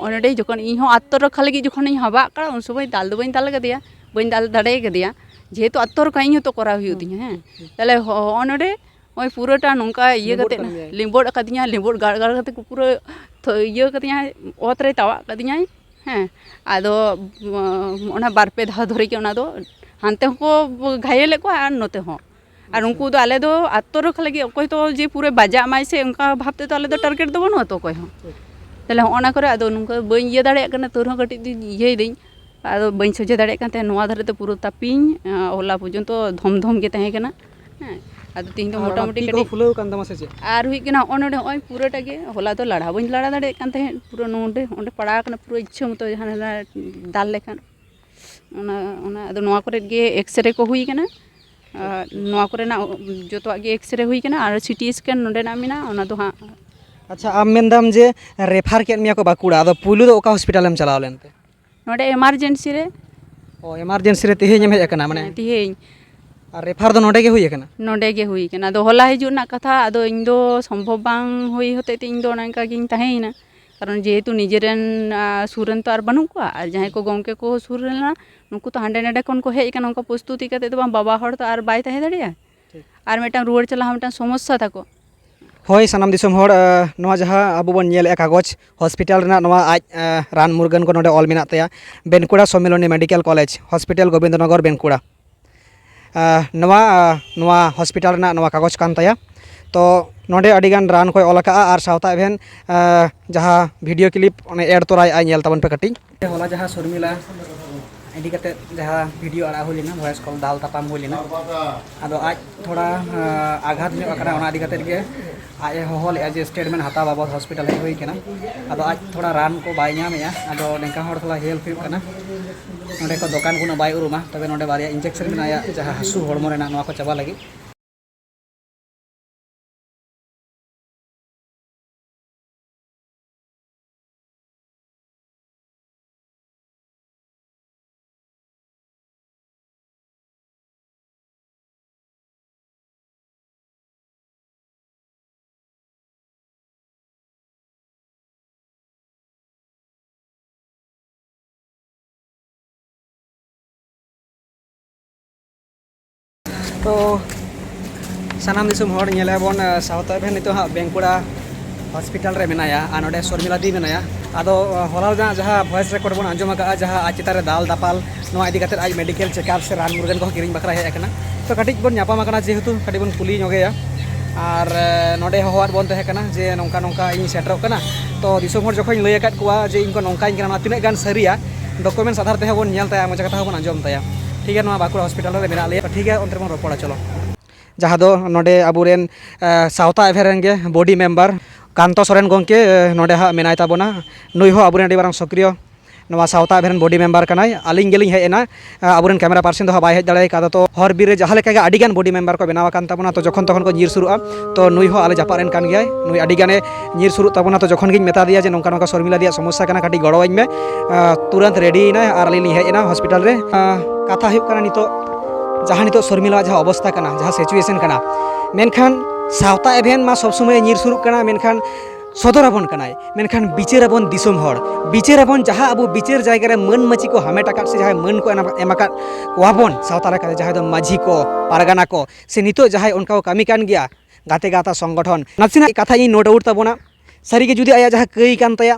Speaker 2: ᱚᱸᱰᱮ ᱡᱚᱠᱷᱚᱱ ᱤᱧ ᱦᱚᱸ ᱟᱛᱛᱚᱨᱚᱠᱷᱟ ᱞᱟᱹᱜᱤᱫ ᱡᱚᱠᱷᱚᱱ ᱤᱧ ᱦᱟᱵᱟᱜ ᱠᱟᱱᱟ ᱩᱱ ᱥᱚᱢᱚᱭ ᱫᱟᱞ ᱫᱚ ᱵᱟᱹᱧ ᱫᱟᱞ ᱠᱟᱫᱮᱭᱟ ᱵᱟᱹᱧ ᱫᱟᱞ ᱫᱟᱲᱮ ᱠᱟᱫᱮᱭᱟ ᱡᱮᱦᱮᱛᱩ ᱟᱛᱛᱚᱨᱚᱠᱷᱟ ᱤᱧ ᱦᱚᱸᱛᱚ ᱠᱚᱨᱟᱣ ᱦᱩᱭᱩᱜ ᱛᱤᱧᱟ ᱦᱮᱸ ᱛᱟᱦᱞᱮ ᱚᱸᱰᱮ ওই পুরোটা নৌকা ইয়ে কাতে লিম্বড় কাদিয়া লিম্বড় গাড় গাড় কাতে পুরো ইয়ে কাদিয়া অত রে তাওয়া কাদিয়া হ্যাঁ আদো ওনা বার পে ধাও ধরে কি ওনা দো হানতে হো ঘায়েলে को আর নতে হো আর উনকু দো আলে দো আত্মরক্ষা লাগি অকয় তো যে পুরো বাজা মাই সে উনকা ভাবতে তো আলে দো টার্গেট দো বনো তো কয় হো তাহলে ওনা করে আদো নুনকা বই ইয়ে দাঁড়ে কানা তোর হো কাটি ইয়ে দেই আদো বই সজে দাঁড়ে কাতে নোয়া ধারে তো পুরো তাপিং ওলা পর্যন্ত ধম ধম কে তাহে কানা হ্যাঁ আদো তিন তো মোটামুটি
Speaker 1: को फुलाव कान दमा से चे
Speaker 2: আর হুই কিনা অনডে ওই পুরোটা গে হলা তো লড়া বই লড়া দাঁড়ে কান তাহে পুরো নোডে ওন্ডে পড়া কানা পুরো ইচ্ছা মতো জাহান দাল লেখান ওনা ওনা আদো নোয়া করে গে এক্সরে को हुई कना নোয়া করে না যত আগে এক্সরে हुई कना আর সিটি স্ক্যান নোডে না মিনা ওনা তো হ্যাঁ
Speaker 1: अच्छा आम मेनदाम जे रेफर केट मिया को बाकुड़ा आदो पुलु दो ओका हॉस्पिटल एम चलाव लेनते
Speaker 2: नोडे इमरजेंसी रे
Speaker 1: ओ इमरजेंसी रे तिहे नेम हेज कना माने
Speaker 2: तिहेñ
Speaker 1: और रेफर दो नोडे गे हुई कना
Speaker 2: नोडे गे हुई कना दो होला हिजु ना कथा आदो इन दो संभव बांग हुई होते इन दो नंका गिन ताहेना कारण जेहेतु निजेरेन सुरन तो आर बानु को और जहां को गंके को सुरना नुकु तो हांडे नाडे कोन को हेज कना उनका प्रस्तुति कते तो बाबा हड़ तो आर बाय ताहे दाड़िया और मेटा रुवाड़ चला मेटा समस्या थाको
Speaker 1: होय सनाम दिसम हड़ नोआ जहां अबो बन नेल कागज हॉस्पिटल रेना नोआ आज रान मुरगन को नोडे ऑल मिना तया बेनकुड़ा सम्मेलनी मेडिकल कॉलेज हॉस्पिटल गोविंदनगर बेनकुड़ा नोआ नोआ हॉस्पिटल रेना नोआ कागज कान तया तो नोडे अडिगान रान को ऑलका और सावता एभेन जहां वीडियो क्लिप ओने एड तोराय आय नेल तबन पे कटिंग होला जहां शर्मिला इदी कते जहां वीडियो आड़ा होलिना वॉइस कॉल दाल तापाम होलिना आदो आज थोड़ा आघात में अकरा ओना इदी कते के आज होल एज स्टेटमेंट हता बाबद हॉस्पिटल हे होई केना आदो आज थोड़ा रान को बाय ᱧᱟᱢᱮया आदो नेका हर थोड़ा हेल्प हुई कना नोडे को दुकान को बाय उरुमा तबे नोडे बारिया इंजेक्शन मेनाया जहां हसु हड़मो रेना नोआ को चाबा लगी तो सानाम दिसुम हड़ नेले बन सावता एभेन नितो हा बेंकुड़ा हॉस्पिटल रे मेनाया आ नोडे शर्मिला दी मेनाया आदो होला जहां वॉइस रेकॉर्ड बन आंजम का जहां आज चितारे दाल दापाल नोआ इदी कते आज मेडिकल चेकअप से रान मुरगन को किरिंग बकरा हे कना तो कटिक बन ᱧᱟᱯᱟᱢ कना जेहेतु कटिक बन कुली नोगेया और नोडे होवार बन तहे कना जे नोंका नोंका इन सेटर कना तो दिसुम हड़ जखन लय आकात कुआ जे इनको नोंका इन कना तिने गान सरिया डॉक्यूमेंट्स आधार तहे बन नेल ताया मजा कथा बन आंजम ताया ठीक है नोआ बाकुड़ा हॉस्पिटल रे मेना ले ठीक है अंतर बन रोपड़ा चलो जहाँ दो नोडे अबुरेन सावता एभेरेन गे बॉडी मेम्बर कांतो सोरेन गंके नोडे हा मेनाय ताबोना नुई हो अबुरेन अडी बारंग सक्रिय नोआ सावता एभेरेन body member कनाय आलिंग Geling हेजना अबुरेन camera person दो बाय हेज दाड़े कादा तो हर बीरे जहाँ लेका गे अडिगान बॉडी मेम्बर को बनावा कान ताबोना तो जखन तखन को ñir सुरुआ तो नुई हो आले जापारेन कान गियाय नुई अडिगाने ñir सुरु ताबोना तो जखन गिन मेता दिया जे नोंका नोंका शर्मिला दिया समस्या कना काटी गड़ोवाኝ में तुरंत रेडी ना और आलिंग हेजना हॉस्पिटल रे कथा हुयु कना नितो जहाँ नितो शर्मिला जहाँ अवस्था कना जहाँ सिचुएशन कना मेनखान सावता एभेन मा सब समय ñir सुरु कना मेनखान सदराबन कनाय मेनखान बिचाराबन दिसम हड़ बिचाराबन जहाँ अब बिचार जायगा रे मन मची को हमेट आकात से जहाँ मन को एमाकात कोआबन सावता रे जहाँ दो माझी को पारगाना को से नितो जहाँ उनका को कामी कान गया गाते गाता संगठन नासिना कथा इन नोट आउट ताबोना सारिगे जुदी आया जहाँ कई कान तया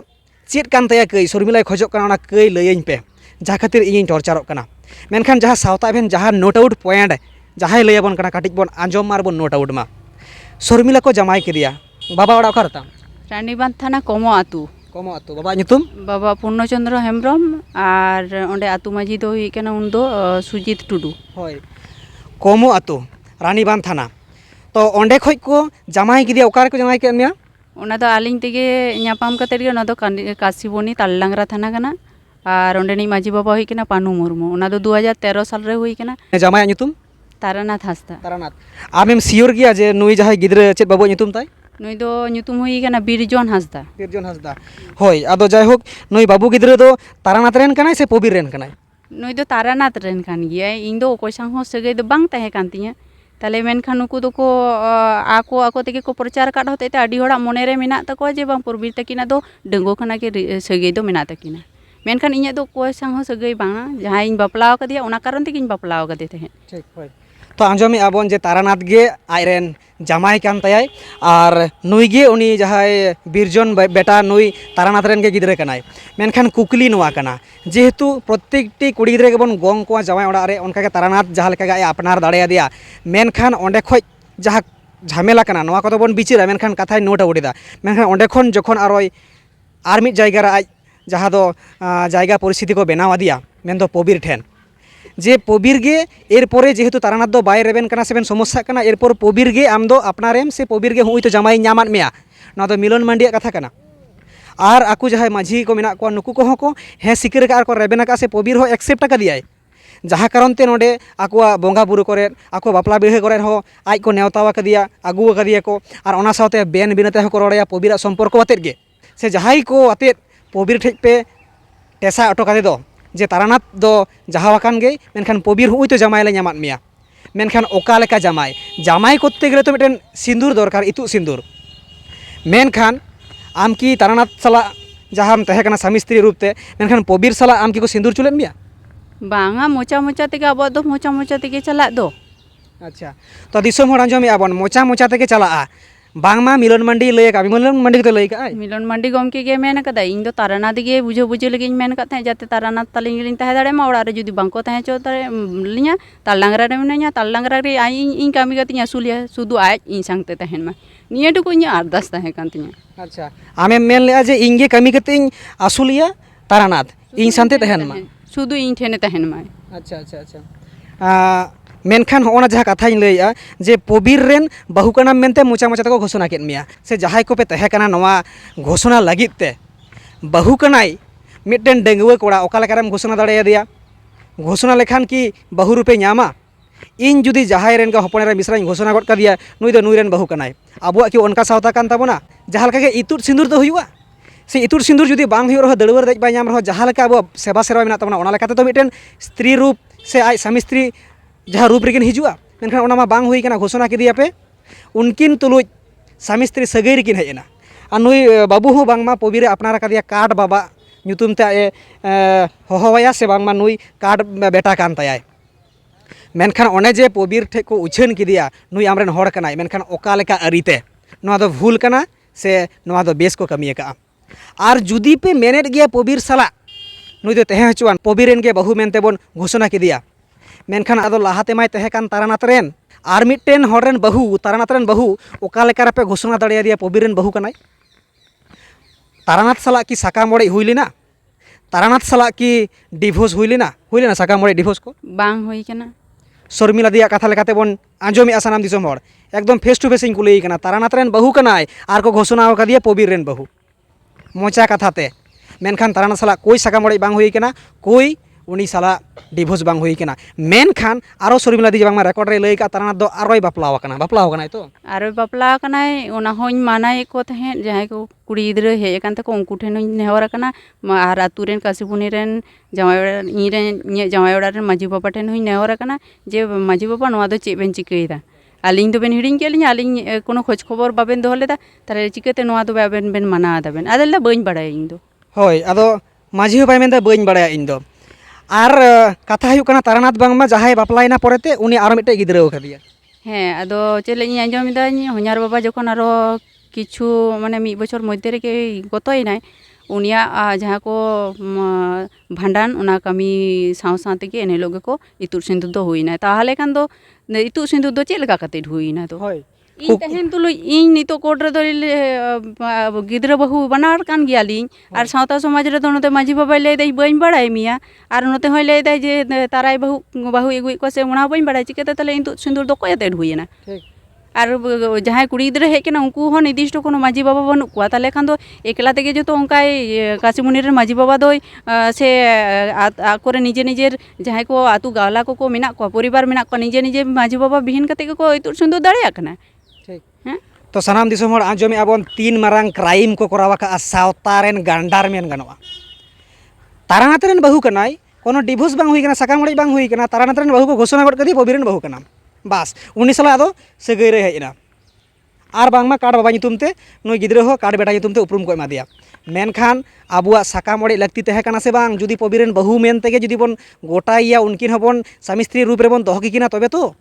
Speaker 1: चेत कान तया कई शर्मिला खोजक कना ओना कई लयिन पे जहाँ खातिर इन टर्चारोग कना मेनखान जहाँ सावता एभेन जहाँ नोट आउट पॉइंट जहाँ लयबन कना काटिक बन आंजम मार बन नोट आउट मा शर्मिला को जमाई केदिया बाबा ओड़ा ओखा रताम
Speaker 2: रानीबांध थाना कमो आतु
Speaker 1: कमो आतो बाबा ᱧᱩᱛᱩᱢ
Speaker 2: बाबा पूर्णचंद्र हेम्ब्रम और ओंडे आतु माजी दो हुई कना उन दो सुजीत टुडू
Speaker 1: होय कमो आतो रानीबांध थाना तो ओंडे खoj को जामाई किदिया ओकारे को जामाई केद मिया
Speaker 2: ओना दो आलिंग तेगे ᱧᱟᱯᱟᱢ ᱠᱟᱛᱮ ᱜᱮ ᱚᱱᱟ ᱫᱚ ᱠᱟᱥᱤᱵᱚᱱᱤ ᱛᱟᱞᱞᱟᱝᱨᱟ ᱛᱷᱟᱱᱟ ᱠᱟᱱᱟ ᱟᱨ ᱚᱸᱰᱮᱱᱤᱡ ᱢᱟᱹᱡᱷᱤ ᱵᱟᱵᱟ ᱦᱩᱭ ᱠᱟᱱᱟ ᱯᱟᱱᱩ ᱢᱩᱨᱢᱩ ᱚᱱᱟ ᱫᱚ 2013 साल रे हुई कना
Speaker 1: जामाई ᱧᱩᱛᱩᱢ
Speaker 2: तारानाथ हंसदा
Speaker 1: तारानाथ आमेम सियोर गिया जे नुई जहाय गिद्रा चेद बाबू ᱧᱩᱛᱩᱢ ताई
Speaker 2: नुई दो ᱧᱩᱛᱩᱢ हुई कना बीरजोन हंसदा
Speaker 1: बिरजन हंसदा होय आदो जायहोक नुई बाबू गिद्रा दो तारानाथ रेन कनाय से पबिर रेन कनाय
Speaker 2: नुई दो तारानाथ रेन कान गिया इन दो ओकोय सांग हो सगै दो बांग तहे कान तिया ताले मेनखान नुकु दो को आको तेगे को प्रचार काट होते ते आडी होड़ा मोने रे मेना तको जे बांग पुरबीर तकिना दो डंगो खाना के सगै दो मेना तकिना मेनखान इnya दो कोय सांग हो सगै बांगा जहां इन बपलाव कदिया ओना कारण तेगिन बपलाव कदे तहे
Speaker 1: ठीक होय तो आंजोमी आबोन जे तारानाथ गे आयरेन जामाई कान तयाय आर नुई गे उनी जहाय बीरजन बेटा नुई तारानाथ रेन गे गिद्रा कनाय मेनखान कुकली नोआ कना जेहेतु प्रत्येकटी कुड़ी गिद्रा गेबोन गोंग को जामाई ओड़ा रे ओनका गे तारानाथ जहां लेका गे अपनार दाड़े दिया मेनखान ओंडे खoj जहां झमेला कना नोआ कदो बोन बिचिरा मेनखान कथाय नोट आवडिदा मेनखान ओंडे खन जखन आरोय आर मिट जायगा रे आज जहां दो जायगा परिस्थिति को बेनाव दिया मेन दो पबिर ठेन जे पबिर गे एरपरे जेहेतु तारानाथ दो बाय रेबेन कना सेबेन समस्या कना एरपर पबिर गे आम दो अपनारेम से पबिर गे हुई तो जामाई ᱧᱟᱢᱟᱫ मेया ना दो मिलन मांडिया कथा कना आर आकु जहाय माझी को मेना को नुकु को को हे सिकर का को रेबेना का से पबिर हो एक्सेप्ट का दियाय जहां कारण ते नोडे आकुआ बोंगा बुरु करे आको बापला बिहे करे हो आज को नेवतावा कदिया आगु कदिया को आर ओना सावते बेन बिनते हो को रोड़या पबिरा संपर्क वातेत गे से जहाय को अतेत पबिर ठेज पे टेसा अटो कादे दो जे तारानाथ दो जहावाकान गे मेनखान पबिर हुई तो जामाई ले ᱧᱟᱢᱟᱫ मेया मेनखान ओका लेका जामाई करते गेले तो मिटन सिंदूर दरकार इतु सिंदूर मेनखान आम की तारानाथ सला जहां तहे कना स्वामी स्त्री रूप ते मेनखान पबिर सला आम की को सिंदूर चुलेन मेया
Speaker 2: बांगा मोचा मोचा तेगे अब दो मोचा मोचा तेगे चला दो
Speaker 1: अच्छा तो दिसोम होड़ आंजोमी आबोन मोचा मोचा तेगे चला बांगमा मिलन मंडी लय का मिलन मंडी तो लय का
Speaker 2: मिलन मंडी गमके गे मेन कदा इन दो तारानाथ गे बुझो बुझो लगे मेन कते जाते तारानाथ तालिंग लिंग तहे दाड़े मा ओड़ा रे जुदी बांको तहे चो तारे लिया ताललांगरा रे मिनाया ताललांगरा रे आई इन कामी गति असुलिया सुदु आज इन संगते तहेन मा निया टुकु इन अरदास तहे कान तिया अच्छा
Speaker 1: आमे मेन ले जे इंगे कामी गति असुलिया तारानाथ इन संते तहेन मा
Speaker 2: सुदु इन ठेने तहेन मा
Speaker 1: अच्छा अच्छा अच्छा मेनखान होना जहाँ कथाई लैया जे पबिर रेन बहु कना मेनते मोचा मोचा तको घोषणा केद मिया से जहाय को पे तहे कना नवा घोषणा लगित ते बहु कनाई मिटन डेंगुआ कोड़ा ओका लेकारेम घोषणा दाड़े दिया घोषणा लेखान की बहु रुपे ᱧᱟᱢᱟ इन जुदी जहाय रेन का हपने रे मिश्रा घोषणा गद कदिया नुई दो नुई रेन बहु कनाई आबुआ की ओनका सावता कान ताबोना जहां लेका गे इतुर सिंदूर दो हुआ से इतुर सिंदूर जुदी बांग हुई रहो दड़वर देज बाय ᱧᱟᱢ रहो जहां लेका अब सेवा सेवा मेना ताबोना ओना लेकाते तो मिटन स्त्री रूप से आज स्वामी स्त्री जहाँ रूप रेगिन हिजुआ मेनखान ओना मा बांग हुई कना घोषणा किदिया पे उनकिन तुलुज स्वामी स्त्री सगै रेकिन हेजना आ नुई बाबू हो बांगमा पबिरे अपनारा कदिया काट बाबा ᱧᱩᱛᱩᱢ ते होहवाया से बांगमा नुई काट बेटा कान तायाय मेनखान ओने जे पबिर ठे को उछान किदिया नुई आमरेन होड़ कनाय मेनखान ओका लेका अरिते नोआ दो भूल कना से नोआ दो बेस को कमिया का आर जुदी पे मेनेट गया पबिर सला नुई दो तहे हचुआन पबिरेन गे बहु मेनते बोन घोषणा किदिया मेनखान आदो लाहाते माय तहे कान तारानाथ रेन आर मिटटेन होड़ रेन बहु तारानाथ रेन बहु ओका लेका रे पे घोषणा दाड़े दिया पबिर रेन बहु कनाय तारानाथ सला की साका मोड़े हुई लेना तारानाथ सला की डिवोर्स हुई लेना साका मोड़े डिवोर्स को
Speaker 2: बांग हुई कना
Speaker 1: शर्मिला दिया कथा लेकाते बोन आंजोमी आसानाम दिसोम होड़ एकदम फेस टू फेस कुलई कना तारानाथ रेन बहु कनाय आर को घोषणा कदिया पबिर रेन बहु मोचा कथाते मेनखान तारानाथ सला कोई साका मोड़े बांग हुई कना कोई उनी साला डिवोर्स बांग हुई कना मेनखान आरो शर्मिला दी बांग रेकॉर्ड रे लई का तारानाथ दो आरोय बापलाव कना तो
Speaker 2: आरोय बापला कनाय ओना होñ मानाय को तहे जहाय को कुड़ी गिद्रा हेय कान तको उनकु ठेन नेहवर कना आर आतु रेन काशीपुनी रेन जामाय इन रेन जामाय ओड़ा रेन माजी बाबा ठेन होñ नेहवर कना जे माजी बाबा नोआ दो चे बेन चिकैदा आलिंग दो बेन हिडिंग केलिंग आलिंग कोनो खोज खबर बाबेन दो लेदा तारे चिकते नोआ दो बाबेन बेन माना दाबेन आदेला बइन बाड़ाय इन दो
Speaker 1: होय आदो माजी हो बाय मेनदा बइन बाड़ाय इन दो आर कथा हुई कना तारानाथ बांगमा जहाय बापलायना परेते उनी आरो मिटे गिद्रा कदिया
Speaker 2: हें आदो चेले इन आंजोमिदा होኛर बाबा जखन आरो किछु माने मी बछर मध्य रे के गतयनाय उनिया जहाँ को भांडान उना कमी साव साथ के एने लोग को इतुर सिंदूर दो हुईना ताहले खान दो इतुर सिंदूर दो चेलका कते हुईना तो
Speaker 1: होय
Speaker 2: ᱤᱧ ᱛᱟᱦᱮᱱ ᱛᱩᱞᱩᱡ ᱤᱧ ᱱᱤᱛᱚᱜ ᱠᱳᱨᱴ ᱨᱮᱫᱚ ᱜᱤᱫᱽᱨᱟᱹ ᱵᱟᱹᱦᱩ ᱵᱟᱱᱟᱨ ᱠᱟᱱ ᱜᱮᱭᱟᱞᱤᱧ ᱟᱨ ᱥᱟᱶᱛᱟ ᱥᱚᱢᱟᱡᱽ ᱨᱮᱫᱚ ᱱᱚᱛᱮ ᱢᱟᱺᱡᱷᱤ ᱵᱟᱵᱟᱭ ᱞᱟᱹᱭᱫᱟ ᱵᱟᱹᱧ ᱵᱟᱲᱟᱭ ᱢᱮᱭᱟ ᱟᱨ ᱱᱚᱛᱮ ᱦᱚᱸᱭ ᱞᱟᱹᱭᱫᱟ ᱡᱮ ᱛᱟᱨᱟᱭ ᱵᱟᱹᱦᱩᱭ ᱟᱹᱜᱩᱭᱮᱫ ᱠᱚᱣᱟ ᱥᱮ ᱚᱱᱟ ᱦᱚᱸ ᱵᱟᱹᱧ ᱵᱟᱲᱟᱭ ᱪᱤᱠᱟᱹᱛᱮ ᱛᱟᱦᱞᱮ ᱤᱧ ᱥᱤᱸᱫᱩᱨ ᱫᱚ ᱚᱠᱚᱭ ᱟᱛᱮᱫ ᱦᱩᱭᱮᱱᱟ ᱟᱨ ᱡᱟᱦᱟᱸᱭ ᱠᱩᱲᱤ ᱜᱤᱫᱽᱨᱟᱹ ᱦᱮᱡ ᱠᱟᱱᱟ ᱩᱱᱠᱩ ᱦᱚᱸ ᱱᱤᱨᱫᱤᱥᱴᱚ ᱠᱳᱱᱳ ᱢᱟᱺᱡᱷᱤ ᱵᱟᱵᱟ ᱵᱟᱹᱱᱩᱜ ᱠᱚᱣᱟ ᱛᱟᱦᱞᱮ ᱠᱷᱟᱱ ᱫᱚ ᱮᱠᱞᱟ ᱛᱮᱜᱮ ᱡᱚᱛᱚ ᱚᱱᱠᱟᱭ ᱠᱟᱥᱤᱢᱩᱱᱤ ᱨᱮᱱ ᱢᱟᱺᱡᱷᱤ ᱵᱟᱵᱟ ᱫᱚᱭ ᱥᱮ ᱟᱠᱚᱨᱮ ᱱᱤᱡᱮᱨ ᱡᱟᱦᱟᱸᱭ ᱠᱚ ᱟᱹᱛᱩ ᱜᱟᱣᱞᱟ ᱠᱚ ᱢᱮᱱᱟᱜ ᱠᱚᱣᱟ ᱯᱚᱨᱤᱵᱟᱨ ᱢᱮᱱᱟᱜ ᱠᱚᱣᱟ ᱱᱤᱡᱮ ᱢᱟᱺᱡᱷᱤ ᱵᱟᱵᱟ ᱵᱤᱦᱤᱱ ᱠᱟᱛᱮ ᱜᱮᱠᱚ ᱤᱛᱩᱫ ᱥᱤᱸᱫᱩᱨ ᱫᱟᱲᱮᱭᱟᱜ ᱠᱟᱱᱟ ᱦᱮᱸ
Speaker 1: तो सानाम दिसोम हर आंजोमे आबोन 3 मारांग क्राइम को करावा का सावता रेन गांडार मेन गनोआ तारानाथ रेन बहु कनाय कोनो डिवोर्स बांग हुई कना साकाम मड़े बांग हुई कना तारानाथ रेन बहु को घोषणा गड कदी बबिरेन बहु कना बस उनी सला आदो सगै रे हेजना आर बांगमा कार्ड बाबा नितुम ते नुई गिद्रा हो कार्ड बेटा नितुम ते उपरुम को एमा दिया मेनखान आबुआ साकाम मड़े लगती तहे कना से बांग जुदी पबिरेन बहु मेन तेगे जुदी बोन गोटाइया उनकिन हबन स्वामी स्त्री रूप रे बोन दोह किना तबे तो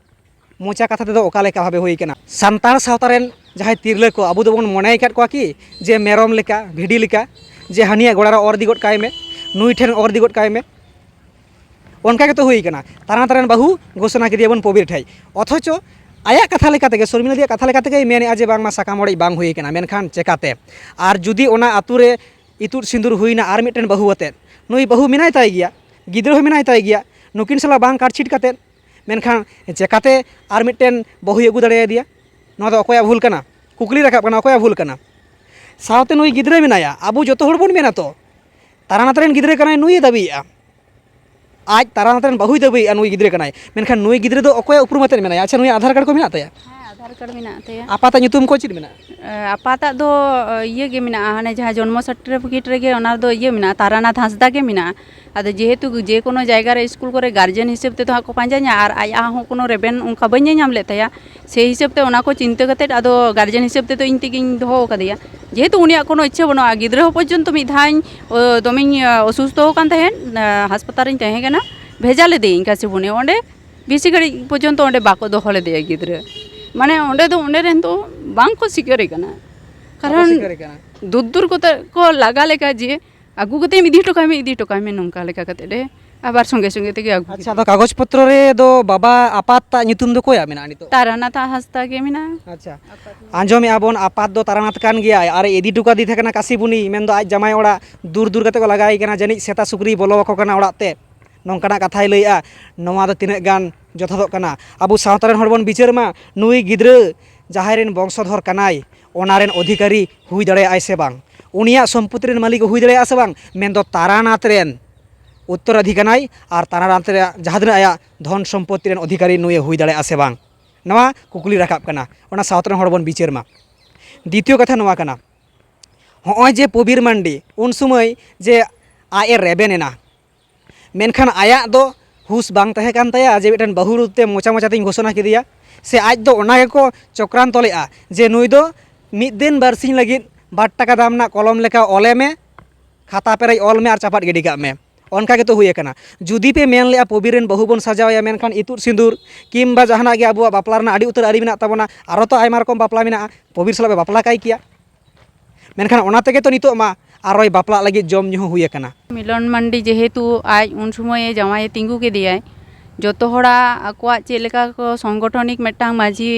Speaker 1: मोचा कथा तेदो ओका लेका भाबे हुई कना सान्तार सावता रेन जहाँ तिरले को आबू दोबन मने काट को कि जे मेरम लेका भिडी लेका जे हानिया गोड़ा और दिगोट काय में नुई ठेन और दिगोट काय में उनका के तो हुई कना तारानाथ रेन बहु घोषणा किदिया बन पबिर ठाई अथचो आया कथा लेका तेगे शर्मिला दिया कथा लेका तेगे मेने आजे बांग मा साकाम मड़े बांग हुई कना मेनखान चेकाते आर जुदी ओना आतु रे इतुद सिंदूर हुईना आर मिटन बहु अते नुई बहु मिनाय ताई गिया गिद्रा हो मिनाय ताई गिया नुकिन सला बांग काट छिट काते मेनखान चेकाते आर मिटन बहु अगू दाड़े दिया नोआ दो अकोया भूल कना कुकली रखाब कना अकोया भूल कना सावते नुई गिद्रा मेनाया आबू जतो हड़ बोन मेना तो तारानाथ रेन गिद्रा कनाय नुई दाबिया आज तारानाथ रेन बहु दाबिया नुई गिद्रा कनाय मेनखान नुई गिद्रा दो अकोया उपरुमते मेनाया अच्छा नुई आधार कार्ड को मेना ताया
Speaker 2: आधार कार्ड मेना ताया
Speaker 1: आपाता nyutum को चित मेना
Speaker 2: आपाता दो ये गे मेना हाने जहाँ जन्म सर्टिफिकेट रेगे ओना दो ये मेना तारानाथ हांसदा गे मेना आदो जेहेतु जे कोनो जायगा रे स्कूल करे गार्जियन हिसाब ते तो हाको पांजाña आर आया हो कोनो रेबेन उनका बन्ने नाम ले ताया से हिसाब ते ओना को चिंता कते आदो गार्जियन हिसाब ते तो इन तेगिन दोहो कदिया जेहेतु उनिया कोनो इच्छा बनो गिद्रा पर्यंत मिद धाइन दमिन असुस्थ हो कान तहेन हासपाताल रे तहे गना भेजा ले देइन कासिबुने ओंडे बेसी घड़ी पर्यंत ओंडे बाको दोहो ले दे गिद्रा माने ओंडे दो ओंडे रेन तो बांग को सिकरे कना कारण दूर को लगा लेका जे आगू कते इदी टोकाय में नोंका लेका कते दे आबार संगे संगे तेगे आगू
Speaker 1: अच्छा तो कागज पत्र रे दो बाबा आपात nyutum दो कोया मेना नितो
Speaker 2: तारानाथ हांसदा गे मेना
Speaker 1: अच्छा आंजोमे आबोन आपात दो तारानाथ कान गया आर इदी टुका दी थेकना कासिबुनी मेन दो आज जमाय ओड़ा दूर कते को लगाई कना जनी सेता सुकरी बोलो को कना ओड़ा ते नोंकाना कथाय लैया नोवा दो तिने गान जथादो कना आबू सावता रेन हड़ बोन बिचार मा नुई गिद्रा जहां रेन वंशधर कनाय ओना रेन अधिकारी हुई दाड़े आय से बांग उनिया सम्पत्ति रेन मालिक हुई दाड़े से बांग मेन दो तारानाथ रेन उत्तराधिकारी और तारानाथ रे जहां दिन आया धन सम्पत्ति रेन अधिकारी नुई हुई दाड़े से बांग नवा कुकली राखाब कना ओना सावता रेन हड़ बोन बिचार मा द्वितीय कथा नवा कना होय जे पबिर मांडी उन समय जे आए रेबेनेना मेनखान आया दो हुस बांग तहे कान ताया जे मिटन बहु रूपते मोचा मोचा तिन घोषणा किदिया से आज दो ओना गेको चक्रांत लेआ जे नुई दो मिद दिन बारसिन लगिद 2 टाका दाम ना कलम लेका ओले में खाता पेरे ओल में और चापाट गिडी काग में ओनका के तो हुई कना जुदी पे मेन लेआ पबिरेन बहु बोन सजावया मेनखान इतुद सिंदूर किंबा जहाना गे आबुआ बापला रना आडी उतर आरी मेना ताबोना आरो तो आयमा रकम बापला मेना पबिर सला बापला काई किया मेनखान ओना तेगे तो नितो मा आरोय बापला लगी जम न्यू हुई कना
Speaker 2: मिलन मांडी जेहेतु आज उन समय जमाय तिंगू के दिया जो हड़ा आकुआ चेलेका को संगठनिक मेटांग माजी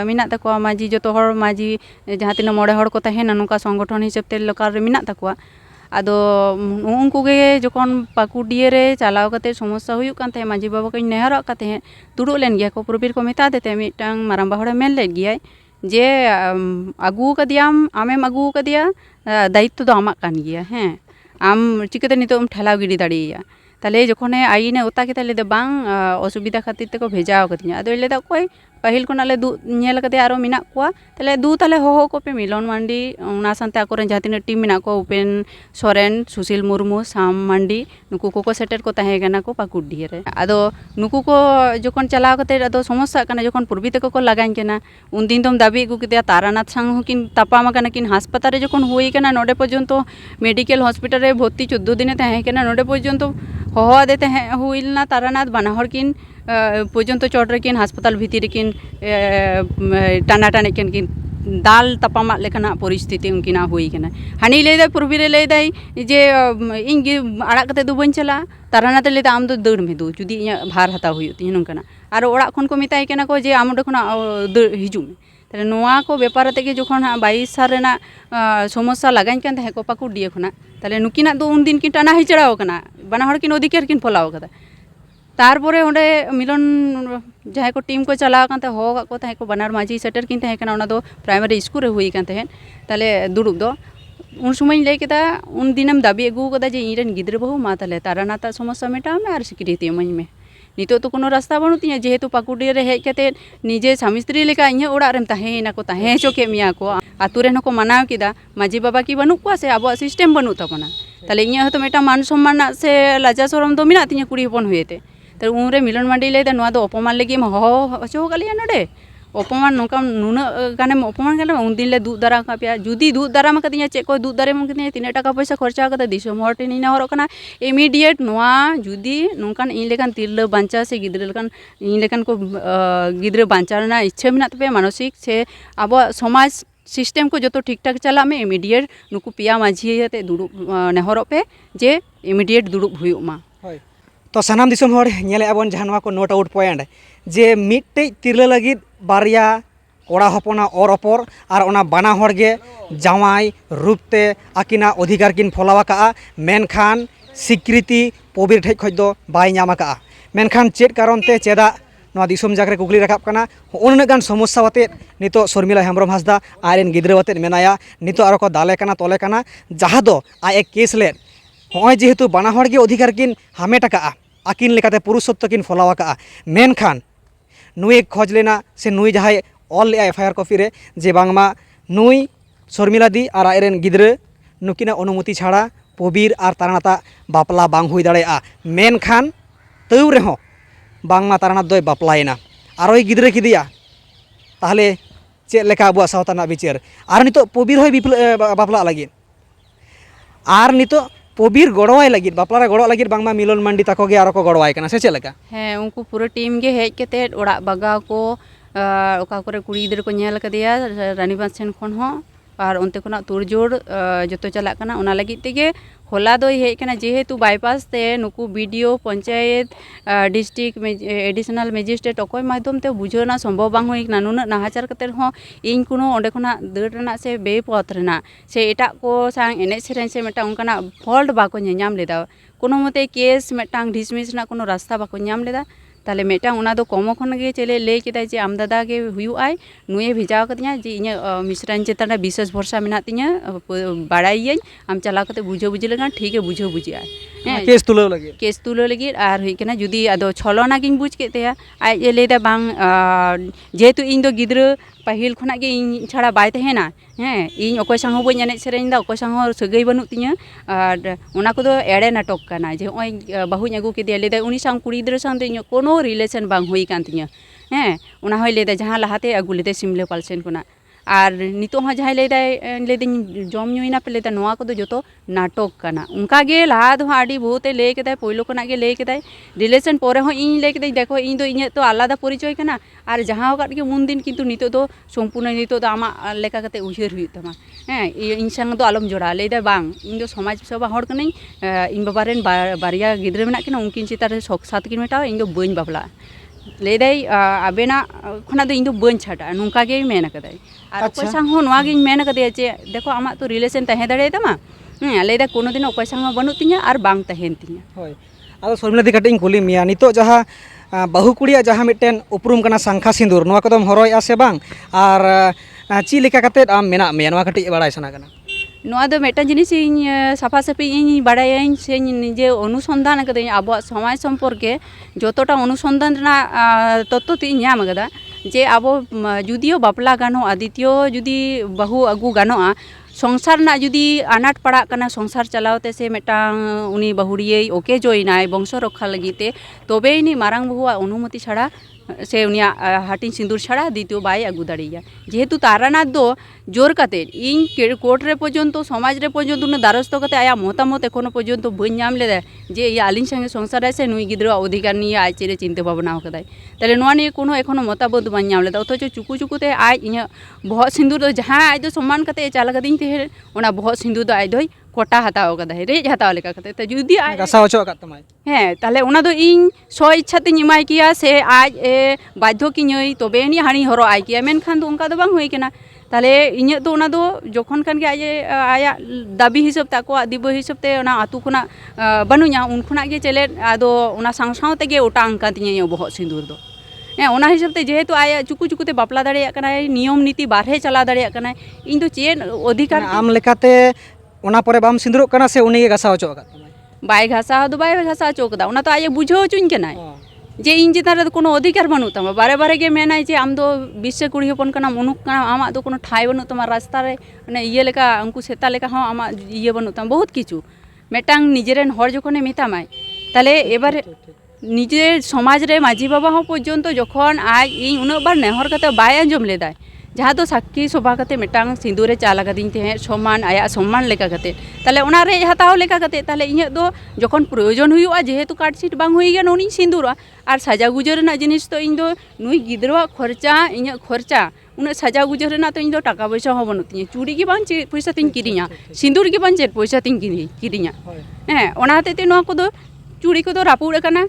Speaker 2: मिना तकुआ माजी जो हड़ माजी जहाँ तीन मोड़े हड़ को तहेना नुका संगठन हिसाब ते लोकाल रे मिना तकुआ आदो उनको गे जखन पाकुडिया रे चलाव कते समस्या हुयुक कान तहे माजी बाबा को नेहर कते दुड़ुब लेन गया को प्रबीर को मेता देते मिटांग माराम बाहड़ मेन ले गया जे आगू कदियाम आमेम आगू कदिया दायित्व दो आमाक कान गया हैं आम चिकाते नितो ठेलाव गिडी दाड़िया ताले जखने आईने उता के ताले बांग असुविधा खातिर ते को भेजाव कतिया आदो लेदा कोई पहिल कोनाले दु नेल कते आरो मिना कोआ ताले दु ताले हो को पे मिलन मांडी उना सानते आकोरेन जहातिन टीम मिना को उपेन सोरेन सुशील मुर्मू साम मांडी नुकु को सेटर को तहे गना को पाकुडिया रे आदो नुकु को जखन चलाव कते आदो समस्या कना जखन पूर्वी तक को लगाइन कना उन दिन तुम दाबी अगु किया तारानाथ संग किन तापामा कना किन हासपाताल रे जखन हुई कना नोडे पर्यंत मेडिकल हॉस्पिटल रे भर्ती 14 दिन तहे कना नोडे पर्यंत होवा देते हैं हुईलना तारानाथ बानाहर किन पर्यंत चोट किन हासपाताल भीतर किन टाना टाने किन दाल तपामा लेकना परिस्थिति उनकिना हुई कना हानी लेदा पूर्वी रे लेदा जे इन आड़ा कते दु बन चला तारानाथ लेदा आम दो दौड़ में दो जुदी भार हता हुई ती नंकना आरो ओड़ा खन को मिताई कना को जे आम ओडे खना हिजू में ताहले नोआ को बेपार तेगे जोखन 22 साल रेना समस्या लगाइन कान ताहे को पाकुड़िया खना ताहले नुकिना दो उन दिन किन टाना हिचड़ाव कना बाना हड़ किन अधिकार किन फलाव कदा तारपरे ओंडे मिलन जहाँ को टीम को चलाव कान हो को ताहे को बनार माझी सेटर किन ताहे कना ओना दो प्राइमरी स्कूल रे हुई कान ताहे ताहले दुड़ुब दो उन समय लई केदा उन दिनम दाबी अगू कदा जे इरेन गिद्र बहु मा ताहले तारानाता समस्या मेटाव में आर स्वीकृति इमाኝ में नितो तो कोनो रास्ता बनू तिया जेहेतु पाकुड़िया रे हेज कते निजे स्वामी स्त्री लेका इᱧ ओड़ा रेम ताहेना को ताहे चो के मिया को आतु रेन को मनाव किदा माझी बाबा की बनू को से अब सिस्टम बनू तबना ताहले इᱧ हतो मेटा मान सम्मान से लाजा शरम दो मिना तिया कुड़ी हपन हुएते तो उनरे मिलन मांडी ले नोआ दो अपमान लगी हो हचो गलिया नडे अपमान नौका नुना गाने अपमान गले उन दिन ले दूध दारा का पे जुदी दूध दारा में कदिया चे को दूध दारे में कदिया तीन टाका पैसा खर्चा कदा दिसो मोटे नी हरो कना इमीडिएट नोआ जुदी नोकान इन लेकान तिरला बांचा से गिद्र लेकान इन लेकान को गिद्र बांचा ना इच्छा मेना तपे मानसिक से अब समाज सिस्टम को जो तो ठीक ठाक चला में इमीडिएट नुकु पिया माझी ते दुड़ुब नेहरो पे जे इमीडिएट दुड़ुब हुयुग मा
Speaker 1: तो सानाम दिसम हर नेले आबन जहां को नोट आउट पॉइंट जे मिट्टे तिरला लगी बारिया कोड़ा हपना और अपर और ओना बाना हर गे जावाई रूपते आकिना अधिकार किन फलावा का मेनखान स्वीकृति पबिर ठेज खज दो बाय नामा का मेनखान चेद कारण ते चेदा नोआ दिसम जागरे कुकली रकाब कना उन्ना गान समस्या वाते नितो शर्मिला हेम्ब्रम हासदा आरेन गिद्रा वाते मेनाया नितो आरो को दाले कना तोले कना जहाँ दो आए केस ले होय जेहेतु बाना हर गे अधिकार किन हामेट का आकिन लेकाते पुरुषत्व किन फलावा का मेनखान नुई खोज लेना से नुई जहाँ ऑल ले एफआईआर कॉपी रे जे बांगमा नुई शर्मिला दी और आयरन गिद्र नुकिना अनुमति छाड़ा पबिर और तारानाता बापला बांग हुई दाड़ेया मेनखान तौ रेहो बांगमा तारानात दोय बापलायना आरोय गिद्र किदिया ताहले चेद लेका अबुआ सावता बिचार और नितो पबिर होय बापला लगी और नितो पबिर गड़वाई लगी बापला गड़ो लगी बांगमा मिलन मांडी ताको गे आरो को गड़वाई कना से चलेका
Speaker 2: हाँ उनको पूरा टीम गे हेज कते ओड़ा बागा को ओका करे कुड़ी गिद्र को नेल कदिया रानीबांध सेन खन हो और उनते कोना तुरजोड़ जो चला कना उना लगी तेगे होला दो हेज कना जेहेतु बाईपास ते नुकु video panchayat district additional magistrate अकोय माध्यम ते बुझाना संभव बांग होई कना नुना नाहाचार कते हो इन कोनो ओंडे कोना दड़ रेना से बेपथ रेना से एटा को सांग एने सेरेन से मेटा उनकाना फॉल्ट बाको नेनाम लेदा कोनो मते केस मेटांग डिसमिस ना कोनो रास्ता बाको नाम लेदा ताले मेटांग उना दो कमो खन गे चले ले केदा जे आम दादा गे हुयु आय नुए भेजाव कदिया जे इने मिश्रान चेतन विशेष भरसा मेना तिया बाड़ाई आम चला कते बुझो बुझी लेना ठीक है बुझो बुझी आय केस तुलो लगी और हुई कना जुदी आदो छलना गिन बुझ के तेया आय लेदा बांग जेहेतु इन दो गिद्र पाहिल खना गे इन छाड़ा बाय तहेना हाँ इन अकोय संग बन एने सेरेन दा अकोय संग सगई बनू तिया और ओना को दो एड़े नाटक कना जे ओय बाहुñ अगू केदिया लेदा उनी संग कुड़ी गिद्र संग ते कोनो रिलेशन बांग हुई कान तिया हाँ ओना होय लेदा जहां लहाते अगू लेदे सिमले पालसेन कोना और नितो हाँ जहाँ लेदिन जम नुना पे लेदा नोआ को जो नाटक कना उनका गे लहा दो आड़ी बहुत ले केदाय पहिलो खना गे ले केदाय रिलेशन पर हो इन ले केदाय देखो इन दो इन तो आलादा परिचय कना और जहाँ के उन दिन किंतु नितो दो सम्पूर्ण नितो दो आमा लेका कते उयहर हुई तमा हाँ इन संग दो आलम जोड़ा लेदा बांग इन दो समाज सेवा हड़ कनाई इन बाबा रेन बारिया गिद्र मेना किना उनकिन चितार शक सात किन मेटाव इन दो बइन बापला लेदाय आबेना खना दो इन दो बइन छाटा नुका गे मेन कदाय और अकोय संग हो नोआ गिन मेन कदिया जे देखो आमा तो रिलेशन तहे दाड़े तमा लेदा कोनो दिन अकोय संग बनू तिया और बांग तहेन तिया
Speaker 1: होय आदो शर्मिला दी कटिंग कुली मिया नितो जहाँ बहु कुड़िया जहाँ मिट्टन उपरुम कना संखा सिंदूर नोआ कदम हरोय से बांग और ची लेका कते आम मेना मिया नोआ कटिंग बाड़ाय सना कना
Speaker 2: नोआ दो मेटा जिनिस इन साफा साफी इन बाड़ायाइन से निजे अनुसंधान कदे आबो समाज सम्पर्के जतटा अनुसंधान रना तत्व ती नाम कदा जे आबो जुदियो बापला गानो आदित्यो जुदी बहु अगू गानोआ संसार ना जुदी आनाट पड़ा कना संसार चलावते से मेटांग उनी बहुड़िये ओके जोइनाय वंश रक्षा लगीते तबे इनी मारांग बहुआ अनुमति छाड़ा से उनिया हाटिन सिंदूर छाड़ा द्वितीय बाय अगू दाड़िया जेहेतु तारानाथ दो जोर काते इन कोर्ट रे पर्यंत समाज रे पर्यंत उन दारस्थ काते आया मतामत एखोनो पर्यंत बइन नाम लेदा जे ये आलिन संगे संसार से नुई गिद्र अधिकार निये आज चेरे चिंता भावना कदाय ताले नोआ निये कोनो एखोनो मतामत बइन नाम लेदा अथच चुकु चुकुते आज इन बहत सिंदूर दो जहाँ आज दो सम्मान काते चाल कदिन ते ओना बहत सिंदूर दो आज दोय कोटा हताव कदा है रेज हताव लेका कते तो जुदी आज
Speaker 1: गासा ओचो अकात तमाय
Speaker 2: ᱦᱮᱸ ᱛᱟᱦᱞᱮ ᱚᱱᱟ ᱫᱚ ᱤᱧ ᱥᱚ ᱤᱪᱪᱷᱟ ᱛᱤᱧ ᱮᱢᱟᱭ ᱠᱮᱭᱟ ᱥᱮ ᱟᱡ ᱵᱟᱫᱽᱫᱷᱚ ᱠᱤᱧᱟᱹᱭ ᱛᱚᱵᱮ ᱟᱹᱱᱤᱡ ᱦᱟᱹᱱᱤ ᱦᱚᱨᱚᱜ ᱟᱭ ᱠᱮᱭᱟ ᱢᱮᱱᱠᱷᱟᱱ ᱫᱚ ᱚᱱᱠᱟ ᱫᱚ ᱵᱟᱝ ᱦᱩᱭ ᱠᱟᱱᱟ ᱛᱟᱦᱞᱮ ᱤᱧᱟᱹᱜ ᱫᱚ ᱚᱱᱟ ᱫᱚ ᱡᱚᱠᱷᱚᱱ ᱠᱷᱟᱱ ᱜᱮ ᱟᱭᱟᱜ ᱫᱟᱵᱤ ᱦᱤᱥᱟᱹᱵ ᱛᱮ ᱟᱠᱚᱣᱟᱜ ᱫᱤᱵᱟᱹ ᱦᱤᱥᱟᱹᱵ ᱛᱮ ᱚᱱᱟ ᱟᱛᱩ ᱠᱷᱚᱱᱟᱜ ᱵᱟᱹᱱᱩᱧᱟ ᱩᱱ ᱠᱷᱚᱱᱟᱜ ᱜᱮ ᱪᱮᱞᱮᱫ ᱟᱫᱚ ᱚᱱᱟ ᱥᱟᱶ ᱥᱟᱶ ᱛᱮᱜᱮ ᱚᱴᱟᱝ ᱠᱟᱱ ᱛᱤᱧᱟᱹ ᱤᱧᱟᱹᱜ ᱵᱚᱦᱚᱜ ᱥᱤᱸᱫᱩᱨ ᱫᱚ ᱚᱱᱟ ᱦᱤᱥᱟᱹᱵ ᱛᱮ ᱡᱮᱦᱮᱛᱩ ᱟᱭᱟᱜ ᱪᱩᱠᱩ ᱪᱩᱠᱩ ᱛᱮ ᱵᱟᱯᱞᱟ ᱫᱟᱲᱮᱭᱟᱜ ᱠᱟᱱᱟᱭ ᱱᱤᱭᱚᱢ ᱱᱤᱛᱤ ᱵᱟᱨᱦᱮ ᱪᱟᱞᱟᱣ ᱫᱟᱲᱮᱭᱟᱜ ᱠᱟᱱᱟᱭ ᱤᱧ ᱫᱚ ᱪᱮᱫ ᱚᱫᱷᱤᱠᱟᱨ
Speaker 1: ᱟᱢ ᱞᱮᱠᱟᱛᱮ ᱚᱱᱟ ᱯᱚᱨᱮ ᱵᱟᱢ ᱥᱤᱸᱫᱩᱨᱚᱜ ᱠᱟᱱᱟ ᱥᱮ ᱩᱱᱤ ᱜᱮ ᱜᱟᱥᱟ ᱚᱪᱚ ᱟᱠᱟᱫ ᱛᱟᱢᱟᱭ
Speaker 2: ᱵᱟᱭ ᱜᱷᱟᱥᱟᱣ ᱫᱚ ᱵᱟᱭ ᱜᱷᱟᱥᱟᱣ ᱦᱚᱪᱚ ᱠᱟᱫᱟ ᱚᱱᱟ ᱛᱚ ᱟᱡ ᱵᱩᱡᱷᱟᱹᱣ ᱦᱚᱪᱚᱧ ᱠᱟᱱᱟᱭ जे इन चितान रे कोनो अधिकार बनू तमा बारे बारे के मेनाय जे आम दो विश्व कुड़ी हपन कना मनुक कना आमा दो कोनो ठाई बनू तमा रास्ता रे माने इये लेका उनको सेता लेका हो आमा इये बनू तमा बहुत किछु मेटांग निजेरेन हर जखने मेतामाय ताले एबारे निजे समाज रे माझी बाबा हो पर्यंत जखन आज इन उना बार नेहर कते बाय अंजम लेदाय जहाँ तो साक्षी सभा कते मेटांग सिंदूरे चाल लगादिन ते सम्मान आया सम्मान लेका कते ताले ओना रे हताव लेका कते ताले इᱧ दो जखन प्रयोजन हुआ जेहेतु कार्ड सीट बांग हुई गया उनी सिंदूरा और साजा गुजर ना जिनिस तो इन दो नुई गिद्रवा खर्चा इन खर्चा उन साजा गुजर ना तो इन दो टाका पैसा हो बनू तिᱧ चूड़ी की बांग पैसा तिᱧ किरिया सिंदूर की बांग पैसा तिᱧ किरिया हैं ओना हते ते नो को चूड़ी को रापुड़ कना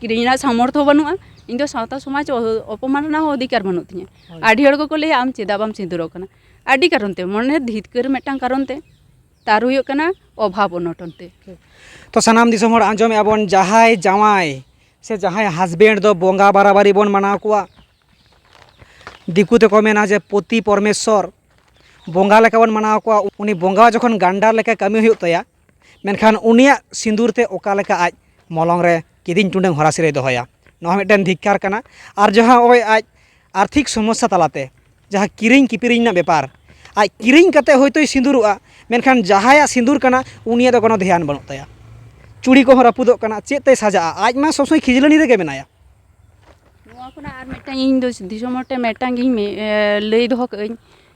Speaker 2: किरिया सामर्थ्य बनूआ इन दो सावता समाज अपमानना हो अधिकार बनू तिᱧ आडी हड़ को ले आम चेदा बाम सिंदूर कना आडी कारण ते मने धितकर मेटांग कारण ते तार हुयो कना अभाव अनटन ते
Speaker 1: तो सानाम दिसम हड़ आंजम आबन जहाय जावाय से जहाय हस्बैंड दो बोंगा बाराबारी बन मनाव कुआ दिकु ते को मेना जे पति परमेश्वर बोंगा लेका बन मनाव कुआ उनी बोंगा जखन गांडा लेका कमी हुयो तया मेनखान उनिया सिंदूर ते ओका लेका आज मलंग रे किदिन टुंडंग हरासी रे दोहया नोहा मिटन धिक्कार कना और जहाँ ओय आज आर्थिक समस्या तलाते जहाँ किरिंग किपिरिंग ना बेपार आज किरिंग कते होयतोय सिंदूरुआ मेनखान जहाया सिंदूर कना उनिया दो कोनो ध्यान बनू तया चूड़ी को रापुदो कना चेत ते साजा आज मा सब समय खिजलानी रे मेनाया
Speaker 2: नुआ कोना आर मेटांग इन दो दिसमटे मेटांग इन लई दो कई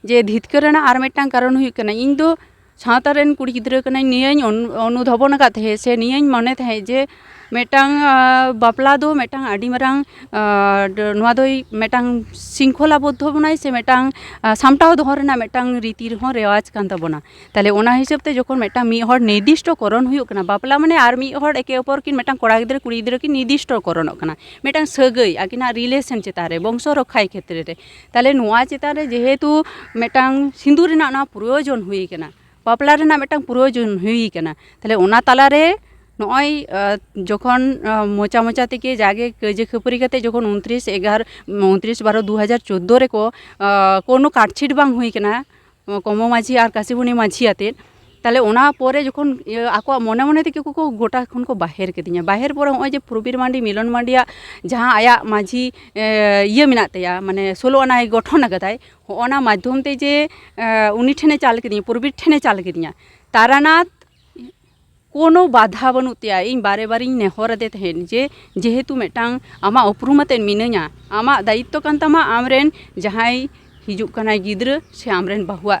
Speaker 2: जे धितकरना आर मेटांग कारण हुई कना इन दो सावता रेन कुड़ी गिद्रा कना नियन अनुधावन का थे से नियन मने थे जे मेटांग बापला दो मेटांग आडी मारांग नुआ दो मेटांग शृंखलाबद्ध बनाय से मेटांग सामटाव दोह रेना मेटांग रीति रह रेवाज कान ताबोना ताले ओना हिसाब ते जखन मेटांग मी हर निर्दिष्टकरण हुयो कना बापला माने आर मी हर एके अपर किन मेटांग कोड़ा गिद्रा कुड़ी गिद्रा की निर्दिष्टकरण कना मेटांग सगई आकिना रिलेशन चेतारे वंश रक्षाय क्षेत्र रे ताले नुआ चेतारे जेहेतु मेटांग सिंदूर रेना ना प्रयोजन हुई कना बापला रेना मेटांग प्रयोजन हुई कना ताले ओना तालारे नॉय जखन मोचा मोचा ते के जागे कजे खपरी कते जखन 29/11/2014 रे को कोनो कार्डशीट बांग हुई कना कमो माझी और काशीबुनी माझी आते ताले ओना परे जखन आको मने मने ते को गोटा खन को बाहेर केदिया बाहेर परे होय जे प्रबीर मांडी मिलन मांडिया जहां आया माझी ये मिना तया माने 16 आना गठन आगदाय ओना माध्यम ते जे उनी ठेने चाल केदिया प्रबीर ठेने चाल केदिया तारानाथ कोनो बाधा बनूतिया इन बारे बारे नेहर दे तहेन जे जेहेतु मेटांग आमा उपरुमते मिनया आमा दायित्व कान तामा आमरेन जहाय हिजुक कनाय गिद्र से आमरेन बहुआ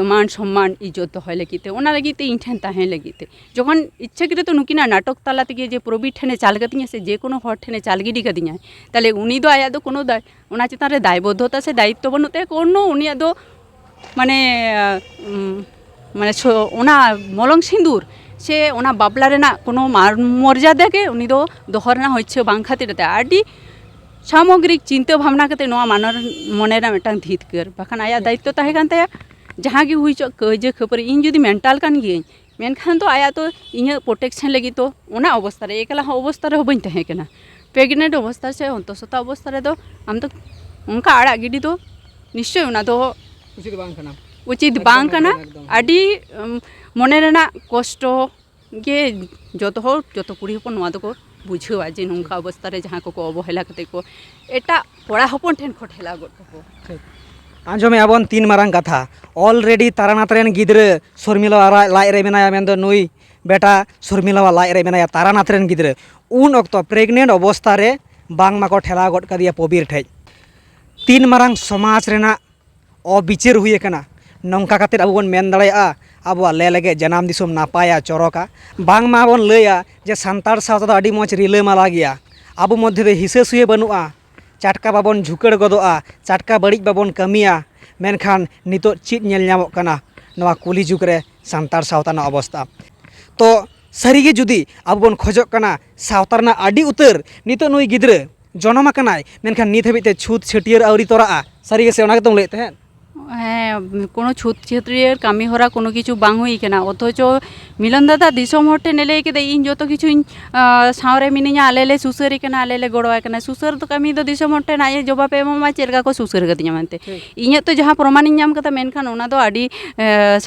Speaker 2: मान सम्मान इज्जत दोहय लगिते ओना लगिते इन ठेन ताहें लगिते जखन इच्छा करे तो नुकिना नाटक ताला तेगे जे प्रबीर ठेने चाल गतिया से जे कोनो हर ठेने चाल गिडी गदिया ताले उनी दो आया दो कोनो दाय ओना चितान रे दायबद्धता से दायित्व बनूते कोनो उनिया दो माने माने ओना मलंग सिंदूर से ओना बापला रेना कोनो मर्यादा के उनी दो दोहरना होइछे बांग खातिर ते आडी सामग्रिक चिंता भावना कते नोआ मानर मनेरा मेटांग धितकर बाखान आया दायित्व ताहे कान ताया जहाँ की हुई कजे खपरी इन जुदी मेंटल कान गे मेनखान तो आया तो इन प्रोटेक्शन लगी तो ओना अवस्था रे एकला अवस्था रे बइन ताहे कना प्रेगनेंट अवस्था से अंतसता अवस्था रे दो आम तो उनका आड़ा गिडी तो निश्चय ओना तो उचित बांग कना आडी मने रेना कष्ट गे जतो कुड़ी हपन नोआ दो बुझेवा जे नोंका अवस्था रे जहाँ को अवहेला कते को एटा कोड़ा हपन ठेन खठेला गट को
Speaker 1: आंजमे आबन तीन मारांग कथा ऑलरेडी तारानाथ रेन गिद्रे शर्मिला लाइ रे मेनाया मेंदो नुई बेटा शर्मिला लाइ रे मेनाया तारानाथ रेन गिद्रे उन अक्तो प्रेगनेंट अवस्था रे बांग माको ठेला गट कदिया पबीर ठेज तीन मारांग समाज रेना अबिचार हुई कना नौका खातिर अब बन मेन दाड़ेया अब ले लगे जनाम दिसम नापाया चौरका बांग मा बन लैया जे सांतार सावता दो आडी मज रिलामाला गया अब मध्य रे हिसे सुये बनुआ चाटका बाबन झुकड़ गदोआ चाटका बड़िज बाबन कमिया मेनखान नितो चीज नेल ᱧᱟᱢᱚᱜ ᱠᱟᱱᱟ नवा कुली जुग रे सांतार सावता ना अवस्था तो सारीगे जुदी अब बन खोजक कना सावता रना आडी उतर नितो नुई गिद्रे जनम आकनाय मेनखान नित हाबिते छूत छटियर आउरी तोराआ सारीगे से ओना गेतम लैत तहेन
Speaker 2: ᱦᱮᱸ ᱠᱳᱱᱳ ᱪᱷᱩᱛ ᱪᱷᱟᱹᱴᱭᱟᱹᱨ ᱠᱟᱹᱢᱤ ᱦᱚᱨᱟ ᱠᱳᱱᱳ ᱠᱤᱪᱷᱩ ᱵᱟᱝ ᱦᱩᱭ ᱠᱟᱱᱟ ᱚᱛᱷᱚᱪᱚ ᱢᱤᱞᱚᱱ ᱫᱟᱫᱟ ᱫᱤᱥᱚᱢ ᱦᱚᱲ ᱴᱷᱮᱱ ᱞᱟᱹᱭ ᱠᱮᱫᱟ ᱤᱧ ᱡᱚᱛᱚ ᱠᱤᱪᱷᱩᱧ ᱥᱟᱶᱨᱮ ᱢᱤᱱᱟᱹᱧᱟ ᱟᱞᱮ ᱞᱮ ᱥᱩᱥᱟᱹᱨᱤ ᱠᱟᱱᱟ ᱟᱞᱮ ᱞᱮ ᱜᱚᱲᱚᱣᱟᱭ ᱠᱟᱱᱟ ᱥᱩᱥᱟᱹᱨ ᱫᱚ ᱠᱟᱹᱢᱤ ᱫᱚ ᱫᱤᱥᱚᱢ ᱦᱚᱲ ᱴᱷᱮᱱ ᱟᱡ ᱡᱚᱵᱟᱵ ᱮᱢᱚᱜᱼᱟ ᱪᱮᱫ ᱞᱮᱠᱟ ᱠᱚ ᱥᱩᱥᱟᱹᱨ ᱠᱟᱫᱤᱧᱟ ᱢᱮᱱᱛᱮ ᱤᱧᱟᱹᱜ ᱛᱚ ᱡᱟᱦᱟᱸ ᱯᱨᱚᱢᱟᱱᱤᱧ ᱧᱟᱢ ᱠᱟᱫᱟ ᱢᱮᱱᱠᱷᱟᱱ ᱚᱱᱟ ᱫᱚ ᱟᱹᱰᱤ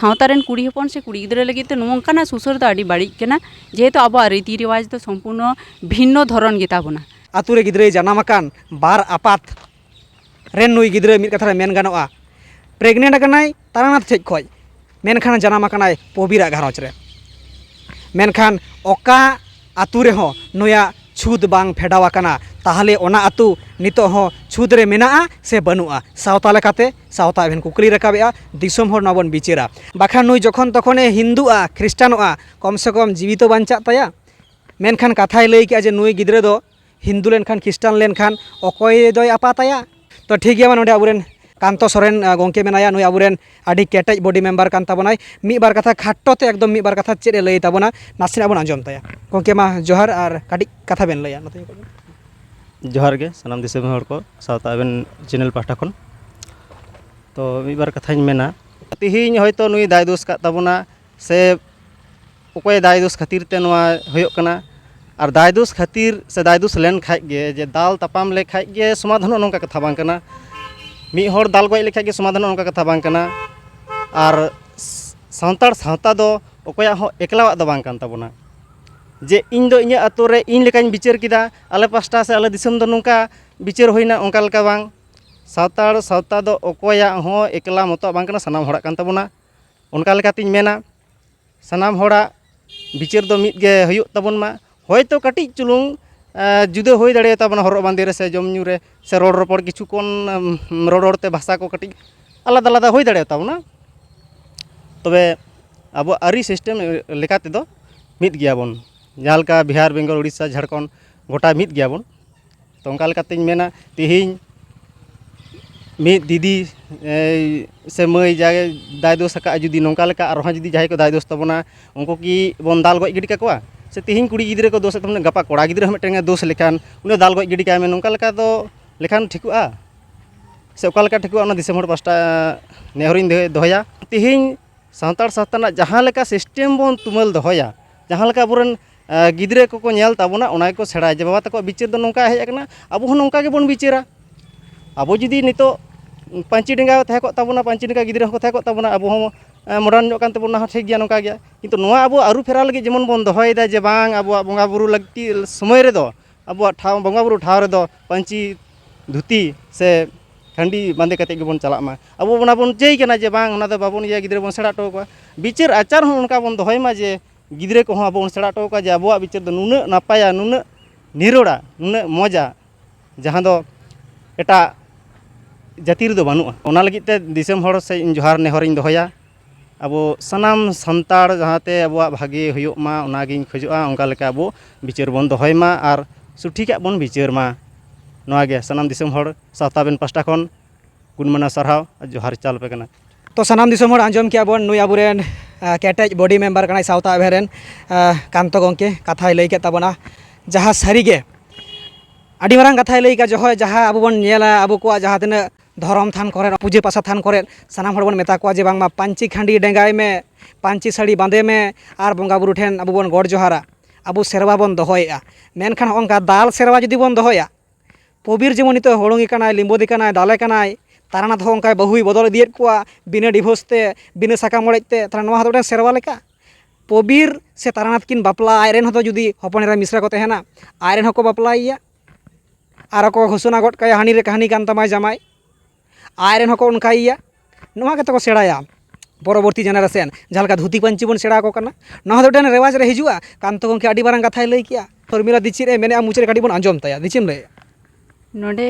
Speaker 2: ᱥᱟᱶᱛᱟ ᱨᱮᱱ ᱠᱩᱲᱤ ᱦᱚᱯᱚᱱ ᱥᱮ ᱠᱩᱲᱤ ᱜᱤᱫᱽᱨᱟᱹ ᱞᱟᱹᱜᱤᱫ ᱛᱮ ᱱᱚᱝᱠᱟᱱᱟᱜ ᱥᱩᱥᱟᱹᱨ ᱫᱚ ᱟᱹᱰᱤ ᱵᱟᱹᱲᱤᱡ ᱠᱟᱱᱟ ᱡᱮᱦᱮᱛᱩ ᱟᱵᱚᱣᱟᱜ ᱨᱤᱛᱤ ᱨᱮᱣᱟᱡᱽ ᱫᱚ ᱥᱚᱢᱯᱩᱨᱱᱚ ᱵᱷᱤᱱᱱᱚ ᱫᱷᱚᱨᱚᱱ ᱜᱮᱛᱟ ᱵᱚᱱᱟ
Speaker 1: आतु रे गिद्रे जानाम आकान बार आपात रेन नुई गिद्रे मिद कथा रे मेन गानोआ प्रेगनेंट आकनाय तारानाथ ठेज खय मेनखान जानाम आकनाय पबिरा घारंज रे मेनखान ओका आतु रे हो नुया छूत बांग फेडाव आकना ताहले ओना आतु नितो हो छूत रे मेनाआ से बनुआ सावता लेकाते सावता एभेन कुकली रकाबेआ दिसोम हर नाबन बिचेरा बाखान नुई जखन तखने हिंदुआ ख्रिस्टानोआ कम से कम जीवित बांचा ताया मेनखान कथाय लई के जे नुई गिद्रे दो हिंदू लेनखान ख्रिस्टान लेनखान अकय दोय आपाताया तो ठीक गया नोडे आबुरेन कांतो सोरेन गंके मेनाया नुई आबुरेन आडी केटेज बॉडी मेम्बर कान ताबोनाय मी बार कथा खाट्टोते एकदम मी बार कथा चेद लई ताबोना नासिना बन आंजम ताया गंके मा जोहार आर काडी कथा बेन लैया नते
Speaker 3: जोहार गे सनाम दिसोम हर को सावता एबेन चैनल पाठा खन तो मी बार कथाñ मेना तिहिñ हयतो नुई दाय दोष का ताबोना से अकय दाय दोष खातिर ते नोआ होयक कना और दाय दोष खातिर से दाय दोष लेन खाय गे जे दाल तापाम ले खाय गे समाधान नोंका कथा बांग कना मी हर दाल गय लेखाय गे समाधान नोंका कथा बांग कना और सांतार सावता दो अकया हो एकलावाग दो बांग कान ताबोना जे इन दो इᱧ आतो रे इन लेकाኝ बिचार किदा आले पास्टा से आले दिसम दो नोंका बिचार होइना ओंका लेका बांग सावतार सावता दो अकया हो एकला मतो बांग कना सनाम हड़ाग कान ताबोना ओनका लेकातिñ मेना सनाम हड़ा बिचार दो मिद गे हुयुग ताबोन मा हयतो काटिज चुलुंग जुदा होई दाड़े ताबोना हरक बांदे रे से जम ᱧᱩ रे से रोड रोपड़ किछु कोन रोडते भाषा को काटिज आलादा आलादा होई दाड़े ताबोना तबे अब आरी सिस्टेम लेकाते दो मिद गियाबोन जहाँ लेका बिहार बेंगल उड़ीसा झारखंड गोटा मिद गियाबोन तो ओंका लेकातेñ मेना तिहिñ मिद दीदी से मई जागे दाय दोष आका जुदी नोंका लेका आरो जुदी जाय को दाय दोष ताबोना उनको की बोन दाल गज गिडी काकोआ से तिहिñ कुड़ी गिद्रे को दोष तमने गपा कोड़ा गिद्रे मिटेंगे दोष लेखान उन्हें दाल गज गिडी कामे नोंका लेका दो लेखान ठिकुआ से ओका लेका ठिकुआ ओना दिसम हर पास्टा नेहरिन दोहया तिहिñ सांतार सावताना जहाँ लेका सिस्टेम बोन तुमल दोहया जहाँ लेका बुरन गिद्रे को नेल ताबोना ओना को सेड़ा जे बाबा तको बिचार दो नोंका हेज आकना अबो हो नोंका गे बोन बिचारा अबो जुदी नितो पांची डेंगा तहे को ताबोना पांची डेंगा गिद्रे हो तहे को ताबोना अबो हो मॉडर्न जो कानते बोना ठीक गया नोंका गया किंतु नोआ अबो आरु फेरा लगे जेमन बोन दोहयदा जे बांग अबो बंगा बुरु लगती समय रे दो अबो ठाव बंगा बुरु ठाव रे दो पांची धुती से खंडी बांधे कते गे बोन चला मा अबो बोना बोन चेय कना जे बांग ओना दो बाबोन या गिद्रे बोन सेड़ा टो को बिचार आचार हो उनका बोन दोहय मा जे गिद्रे को हो बोन सेड़ा टो को जे अबो बिचार दो नुना नापाया नुना निरोड़ा नुना मजा जहां दो एटा जाति रे दो बानुआ ओना लगित ते दिसम हर से जोहार नेहरिन दोहया अब सनाम सानतार जहाँते अब भागे हुयुग मा ओनागिन खोजोआ ओंका लेका अब बिचार बन दोहय मा आर सुठिका बन बिचार मा नोआ गे सनाम दिसम हर सावता बेन पास्टा खन गुणमाना सारहाव जोहार चाल पे कना
Speaker 1: तो सनाम दिसम हर आंजम किया बन नुई आबुरेन केटेज बॉडी मेम्बर कनाय सावता एभेरेन कांतो गंके कथाय लई के ताबोना जहाँ सारीगे आडी मारांग कथाय लई का जहो जहाँ अब बन नेला अब को जहाँ तिना धर्म थान करे पूजे पासा थान करे सानाम हर बन मेता को जे बांगमा पांची खांडी डेंगाय में पांची साड़ी बांधे में आर बंगा बुरु ठेन अब बन गड़ जोहारा अब सेरवा बन दोहयआ मेनखान ओंका दाल सेरवा जुदी बन दोहया पबिर जेमन नितो हड़ंगी कानाय लिम्बोदी कानाय दाले कानाय तारानाथ हो ओंका बहुई बदल इदियेद कोआ बिना डिभोर्सते बिना साकाम अड़ेजते तारा नोआ हतो सेरवा लेका पबिर से तारानाथ किन बापला आयरेन हतो जुदी हपनेरा मिश्रा को तहेना आयरेन हको बापलाइया आर को घोषणा गड काया हानि रे कहानी कान तमाय जामाय आयरेन हको उनकाइया नोआ के तो सेड़ाया परवर्ती जेनारेशन जहाँ लेका धुती पंची बन सेड़ा को कना नोआ दो डेन रेवाज रे हिजुआ कांतो गंके आडी बारांग कथाय लई किया फर्मिला दिछि रे मेने मुचे काडी बन आंजम ताया दिचिम ले
Speaker 2: नोडे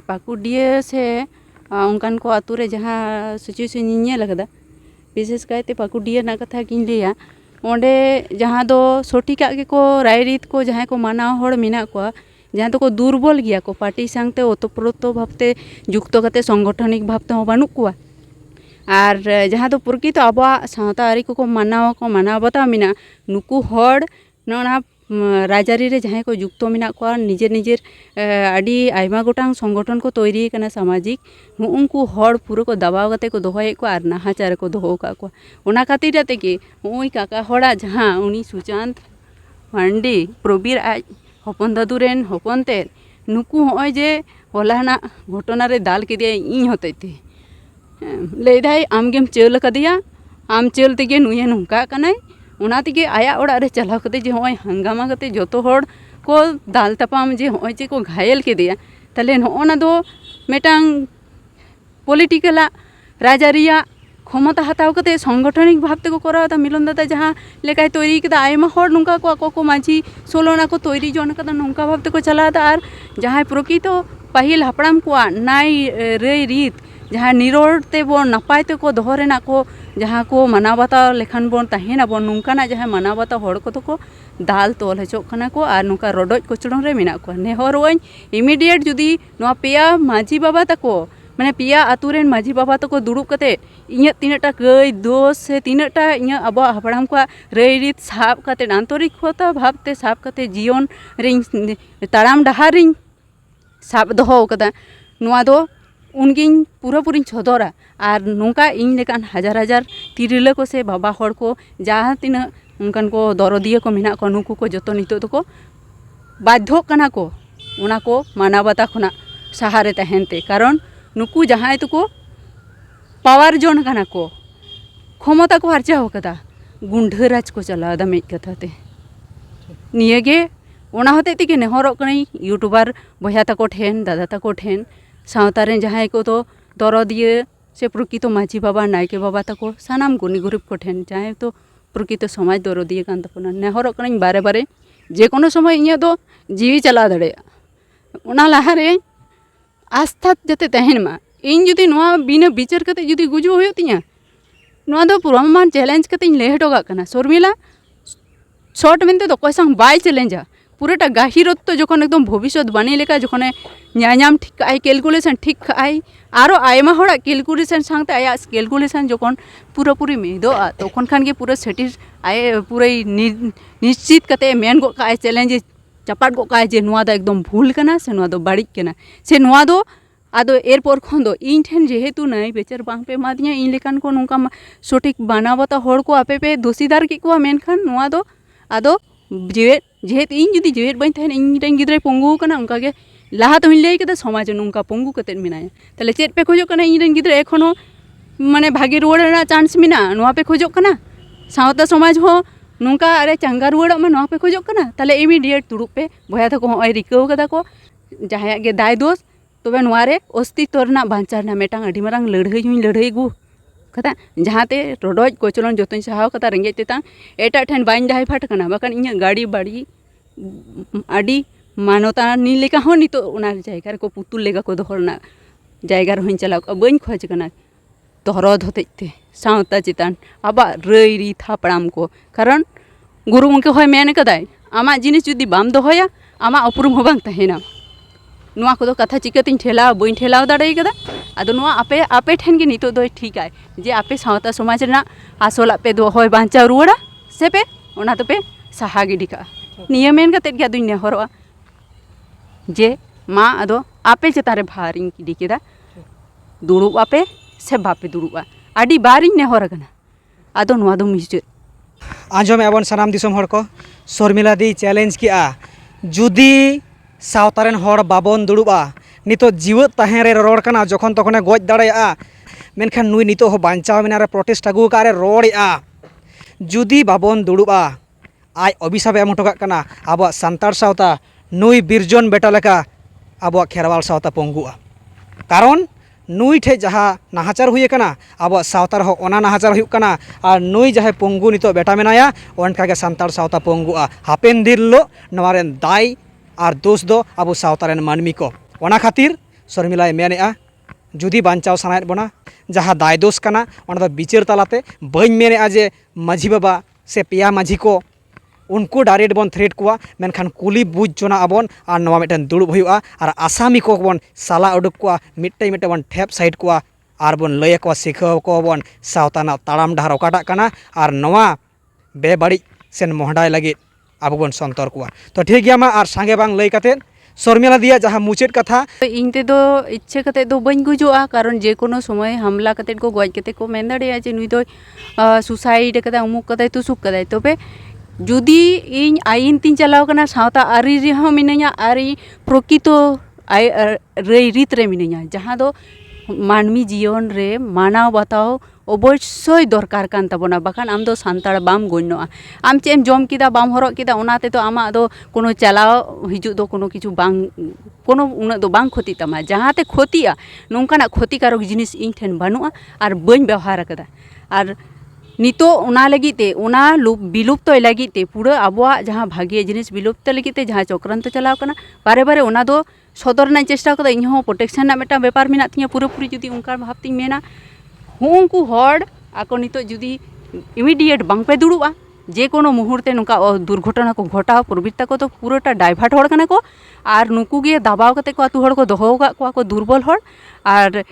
Speaker 2: पाकुडिया से उनकान को आतु रे जहाँ सिचुएशन नेल कदा विशेष कायते पाकुडिया ना कथा किन लिया ओंडे जहाँ दो सठिका के को राय रीत को जहाँ को माना हड़ मेना को जहाँ को दुर्बल गया को पार्टी सांगते ओतप्रोत भावते जुक्त करते संगठनिक भावते बानुक को ᱟᱨ ᱡᱟᱦᱟᱸ ᱫᱚ ᱯᱨᱚᱠᱤᱛᱚ ᱟᱵᱚᱣᱟᱜ ᱥᱟᱶᱛᱟ ᱟᱹᱨᱤ ᱠᱚᱠᱚ ᱢᱟᱱᱟᱣ ᱵᱟᱛᱟᱣ ᱢᱮᱱᱟᱜᱼᱟ, ᱱᱩᱠᱩ ᱦᱚᱲ ᱱᱚᱜᱼᱚ ᱨᱟᱡᱽᱟᱹᱨᱤ ᱨᱮ ᱡᱟᱦᱟᱸᱭ ᱠᱚ ᱡᱩᱠᱛᱚ ᱢᱮᱱᱟᱜ ᱠᱚᱣᱟ, ᱱᱤᱡᱮᱨ ᱟᱹᱰᱤ ᱟᱭᱢᱟ ᱜᱚᱴᱟᱝ ᱥᱚᱝᱜᱚᱴᱷᱚᱱ ᱠᱚ ᱛᱳᱭᱨᱤ ᱟᱠᱟᱱᱟ ᱥᱟᱢᱟᱡᱤᱠ, ᱩᱱᱠᱩ ᱦᱚᱲ ᱯᱩᱨᱟᱹ ᱠᱚ ᱫᱟᱵᱟᱣ ᱠᱟᱛᱮ ᱠᱚ ᱫᱚᱦᱚᱭᱮᱫ ᱠᱚᱣᱟ ᱟᱨ ᱱᱟᱦᱟᱪᱟᱨ ᱨᱮᱠᱚ ᱫᱚᱦᱚ ᱟᱠᱟᱫ ᱠᱚᱣᱟ। ᱚᱱᱟ ᱠᱷᱟᱹᱛᱤᱨ ᱛᱮᱜᱮ ᱱᱚᱜᱼᱚᱭ ᱠᱟᱠᱟ ᱦᱚᱲᱟᱜ ᱡᱟᱦᱟᱸ ᱩᱱᱤ ᱥᱩᱪᱟᱸᱛ ᱢᱟᱱᱰᱤ ᱯᱨᱚᱵᱤᱨ ᱟᱡ ᱦᱚᱯᱚᱱ ᱫᱟᱫᱩ ᱨᱮᱱ ᱦᱚᱯᱚᱱ ᱛᱮᱫ, ᱱᱩᱠᱩ ᱱᱚᱜᱼᱚᱭ ᱡᱮ ᱦᱚᱞᱟᱱᱟᱜ ᱜᱷᱚᱴᱚᱱᱟ ᱨᱮ ᱫᱟᱞ ᱠᱮᱫᱮᱭᱟ ᱤᱧ ᱦᱚᱛᱮᱡ ᱛᱮ, ᱞᱟᱹᱭᱫᱟᱭ ᱟᱢᱜᱮᱢ ᱪᱟᱹᱞ ᱟᱠᱟᱫᱮᱭᱟ, ᱟᱢ ᱪᱟᱹᱞ ᱛᱮᱜᱮ ᱱᱩᱭᱮ ᱱᱚᱝᱠᱟ ᱠᱟᱱᱟᱭ। ᱚᱱᱟ ᱛᱮᱜᱮ ᱟᱭᱟᱜ ᱚᱲᱟᱜ ᱨᱮ ᱪᱟᱞᱟᱣ ᱠᱟᱛᱮ ᱡᱮ ᱱᱚᱜᱼᱚᱭ ᱦᱟᱝᱜᱟᱢᱟ ᱠᱟᱛᱮ ᱡᱚᱛᱚ ᱦᱚᱲ को दाल तपाम जे होय जे को घायल के दिया तले नोना दो मेटांग पॉलिटिकल राजारिया क्षमता हताव कते संगठनिक भाव ते को कराव दा मिलन दादा जहां लेकाय तैयारी कदा आयमा हर नुका को माझी सोलोना को तैयारी जन कदा नुका भाव ते को चला दा आर जहां प्रकृतो पाहिल हापड़ाम को नाई रे रीत जहां निरोड़ ते बो नपाय ते को दोहरेना को जहां को मानावता लेखान बन तहेना बन नुकाना जहां मानावता हड़ को तो को दाल तोल हचोक खाना को आर नुका रोडोज कोचड़ों रे मेना को नेहरवኝ इमिडिएट जुदी नो पेया माझी बाबा तको माने पेया आतुरेन माझी बाबा तको दुड़ुब कते इᱧ तीनटा गई दोष से तीनटा इᱧ अब हापड़ाम को रे रीत साब कते आंतरिकता भावते साब कते जीवन रे ताराम डहार रे साब दोहो कदा नुआ दो उनकिन पूरा पूरी छदरा और नौका इन लेकान हजार हजार तिरला को से बाबा हड़ को जहाँ तीना उनकान को दरदिया को मेना को नुकु को जतो नितो तो को बाध्य कना को उना को मानवता खुना सहारे तहनते कारण नुकु जहाँ तो को पावर जोन कना को क्षमता को हरचाव कदा गुंडराज को चला दा मेज कथाते नियगे ओना होते तिके नेहरक कनै यूट्यूबर बया तको ठेन दादा तको ठेन सावता रे जहां को तो दरदिया से प्रकृत माझी बाबा नायके बाबा तको सानाम गुनी गुरुप को ठेन जहां तो प्रकृत समाज दरदिया कान तपना नेहरक कनै बारे बारे जे कोनो समय इया दो जीवी चला दड़े ओना लाहारे आस्था जते तहन मा इन जुदी नोआ बिना विचार कते जुदी गुजु होयो तिया नोआ दो प्रमाण चैलेंज कते ले हटोगा कना शर्मिला शॉर्ट मेनते तो कोई संग बाय चैलेंजा पूराटा गाहिरत्व जखन एकदम भविष्य बाणी लेका जखन न्यायाम ठीक आई कैलकुलेशन ठीक आई आरो आयमा हड़ा कैलकुलेशन सांगते आया कैलकुलेशन जखन पूरा पूरी मेदो तखन खान के पूरा सेटिस आए पूरा निश्चित कते मेन गो का चैलेंज चापाट गो का जे नोआ दो एकदम भूल कना से नोआ दो बाड़ी कना से नोआ दो आदो एरपोर खन दो इन ठेन जेहेतु नई बेचर बांग पे मादिया इन लेकान को नोंका सठिक बानावता हड़ को आपे पे दोषीदार के को मेनखान नोआ दो आदो जेहेतु इन जुदी जेहेत बन तहन इन रेन गिद्रे पंगु कना उनका के लाहा तो लई कदा समाज नुका पंगु कते मेनाया तले चेत पे खोजो कना इन रेन गिद्रे एखोनो माने भागे रुवाड़ ना चांस मेना नोआ पे खोजो कना सावता समाज हो नुका अरे चंगा रुवाड़ मा नोआ पे खोजो कना तले इमिडिएट दुड़ुब पे भया तको होय रिकाव कदा को जहां के दाय दोष तबे नोआरे अस्तित्व रना बांचार ना मेटांग अडी मारांग लड़हई हुई लड़हई गु कथा जहाँते रोडोज कोचलन जो सहाव कता रेंगे तेता एटा ठेन बाइन दाहाय फाट कना बाकान इन गाड़ी बाड़ी आडी मानवता नी लेका हो नितो ओना जायगा को पुतुल लेगा को दोहरना जायगा रहिन चलाव बइन खोज कना दरद होतेते सावता चितान आबा रई री थापड़ाम को कारण गुरु उनके होय मेन कदाय आमा जिनिस जुदी बाम दोहया आमा उपरुम हो बांग तहेना नुआ को कथा चिकातिन ठेलाव बइन ठेलाव दाड़े कदा आदो नुआ आपे आपे ठेन के नितो दो ठीक आय जे आपे सावता समाज रना आसोला पे दो होय बांचा रुवाड़ा से पे ओना तो पे सहा गिडी का नियम मेन कते गया दुनिया हरवा जे मा आदो आपे चतारे भारिन गिडी केदा दुड़ुब आपे से बापे दुड़ुबा आडी बारिन ने हरगना आदो नुआ दो मिजु
Speaker 1: आंजोम एबन सनाम दिसम हड़ को शर्मिला दी चैलेंज किया जुदी सावतारेन हड़ बाबन दुड़ुबा नितो जीवत तहें रे रोड़ कना जखन तखने गज दाड़ेया मेनखान नुई नितो हो बांचाव मेना रे प्रोटेस्ट आगु का रे रोड़ेया जुदी बाबन दुड़ुबा आज अभिशाप एम हटो कना आबो सान्तार सावता नुई बिरजन बेटा लेका आबो खेरवाल सावता पंगुआ कारण नुई ठे जहाँ नाहाचार हुई कना आबो सावतार हो ओना नाहाचार हुई कना और नुई जहाँ पंगु नितो बेटा मेनाया ओनकागे सान्तार सावता पंगुआ हापेन दिल्लो नवारेन दाय और दोष दो आबो सावतारेन मानमी को ओना खातिर शर्मिलाय मेनेआ जुदी बांचाव सानायत बना जहाँ दाय दोष कना ओना दो बिचार तालाते बइन मेनेआ जे माझी बाबा से पेया माझी को उनको डायरेक्ट बन थ्रेट कुआ मेनखान कुली बुझ जोना आबन और नवा मिटन दुड़ुब हुआ और आसामी को बन साला उडुक कुआ मिट्टे मिट्टे बन ठेप साइड कुआ आर बन लय को सिखाव को बन सावताना ताड़ाम डहार ओकाटाग काना आर नवा बेबाड़ी सेन मोहडाय लगे अब बन संतर को तो ठीक गया मा आर सांगे बांग लय काते शर्मिला दिया जहाँ मुचाद कथा
Speaker 2: इन ते दो इच्छा कते दो बन गुजुआ कारण जे कोनो समय हमला कते को गज कते को मेन दाड़े जे नुई दो सुसाइड कते अमुक कते तुसुक कते तबे जुदी इन आईन तीन चलाव कना सावता आरी रे हो मिनैया आरी प्रकृतो रै रीत रे मिनैया जहाँ दो मानवी जीवन रे मानाव बताओ अवश्य दरकार कान ताबोना बाखान आम दो सान्ताड़ बाम गण्योआ आम चेम जम किदा बाम हरक किदा ओनाते तो आमा दो कोनो चलाव हिजु दो कोनो किछु बांग कोनो उना दो बांग क्षति तमा जहाँते क्षतिया नोंकाना क्षतिकारक जिनिस इन ठेन बानुआ आर बइन व्यवहार कदा आर नितो ओना लगिते ओना विलुप्त लगिते पूरा आबोआ जहाँ भाग्य जिनिस विलुप्त लगिते जहाँ चक्रांत चलाव कना बारे बारे ओना दो सदर ना चेष्टा कदा इन हो प्रोटेक्शन ना मेटा व्यापार मेना तिया पूरा पूरी जुदी उनका भाबती मेना उनको हड़ आको नितो जुदी इमिडिएट बांग पे दुड़ुआ जे कोनो मुहूर्ते नुका दुर्घटना को घटाव प्रवृत्ता को तो पूराटा डाइभार्ट हड़ कना को आर नुकु गे दाबाव कते को आतु हड़ को दोहो को दुर्बल हड़ आर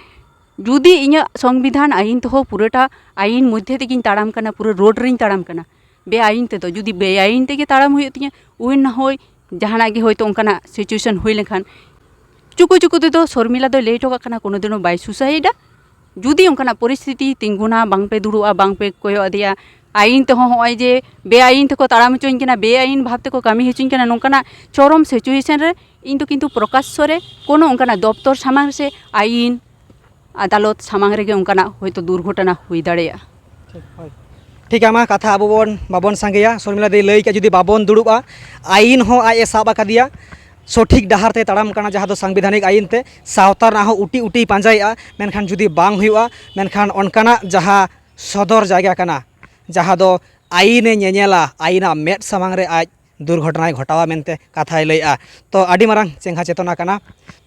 Speaker 2: जुदी इᱧ संविधान आईन तो पूराटा आईन मध्य तेगिन ताड़ाम कना पूरा रोड रिन ताड़ाम कना बे आईन ते तो जुदी बे आईन तेगे ताड़ाम हुई तिया उइन ना होय जहाना गे होयतो उनकाना सिचुएशन हुई लेखान चुकु चुकु ते तो शर्मिला दो लेट होगा कना कोनो दिनो बाय सुसाइडा जुदी उनकाना परिस्थिति तिंगुना बांग पे दुड़ुआ बांग पे कोयो अदिया आईन ते होय जे बे आईन ते को ताड़ाम चोइन कना बे आईन भाव ते को कामी हेचुइन कना नोंकाना चरम सिचुएशन रे इन तो किंतु प्रकाश्य रे कोनो उनकाना दफ्तर सामांग से आईन आदालत सामांग रे उनकाना होयतो दुर्घटना हुई दाड़ेया
Speaker 1: ठीक है मा कथा अब बन बाबन सांगेया शर्मिला दी लय के जुदी बाबन दुड़ुबा आईन हो आए साब आकादिया सठिक डहार ते ताड़ाम कना जहाँ दो संविधानिक आईन ते सावता ना हो उटी उटी पांजाया मेनखान जुदी बांग हुआ मेनखान ओनकाना जहाँ सदर जायगा कना जहाँ दो आईने नेनेला आईना मेद सामांग रे आज दुर्घटना घटावा मेनते कथा लैया तो आडी मारांग चेंगा चेतना कना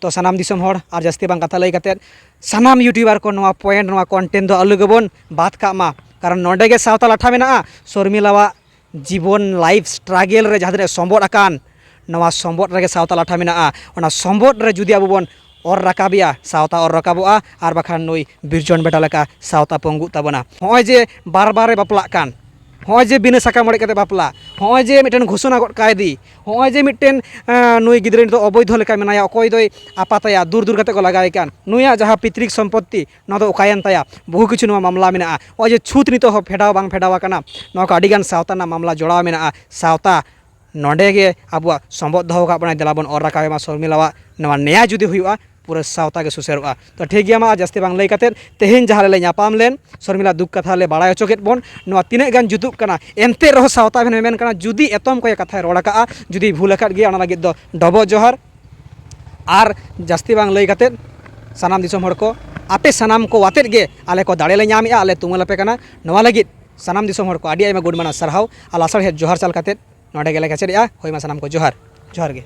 Speaker 1: तो सानाम दिसम हर आर जास्ती बांग कथा लय काते सानाम यूट्यूबर को नवा पॉइंट नवा कंटेंट दो अलग गेबोन बात कामा कारण नोंडे गे सावता लाठा मेना शर्मिलावा जीवन लाइफ स्ट्रागल रे जहाँ सम्बोध आकान नवा सम्बोध रे सावता लाठा मेना ओना सम्बोध रे जुदी आबो बन और राकाबिया सावता और राकाबोआ आर बाखान नुई बिरजन बेटा लेका सावता पंगु ताबोना होय जे बार बार बापला कान होय जे बिना साका मड़े कते बापला होय जे मिटेन घोषणा गड कायदी होय जे मिटेन नुई गिद्रे तो अवैध लेका मेनाया अकय दोय आपातया दूर दूर कते को लगाय कान नुया जहाँ पितृक सम्पत्ति न दो ओकायन ताया बहु किछु नवा मामला मेना होय जे छूत नितो हो फेडाव बांग फेडावा काना न को आडिगान सावता ना मामला जोड़ाव मेना सावता नोंडे गे आबुआ सम्बोध दहो का बना देलाबन और राकाय मा शर्मिलावा नवा न्याय जुदी हुआ पूरा सावता के सुसेरोआ तो ठीक गया मा जास्ती बांग लय काते तेहेन जहाँ ले नापाम लेन शर्मिला दुख कथा ले बाड़ाय चोकेत बन नवा तिने गान जुदुक कना एनते रहो सावता भेन मेन कना जुदी एतम को कथा रोड़ा का जुदी भूल अकाद गे ओना लागिद दो डबो जोहर आर जास्ती बांग लय काते सानाम दिसम हर को आपे सानाम को वातेद गे आले को दाड़े ले ᱧᱟᱢᱮᱜᱼᱟ आले तुमल पे कना नवा लगिद सानाम दिसम हर को आडी आयमा गुड माना सरहाव आलासर हे जोहर चाल काते नोडे गेले कचेरिया होय मा सानाम को जोहर जोहर गे।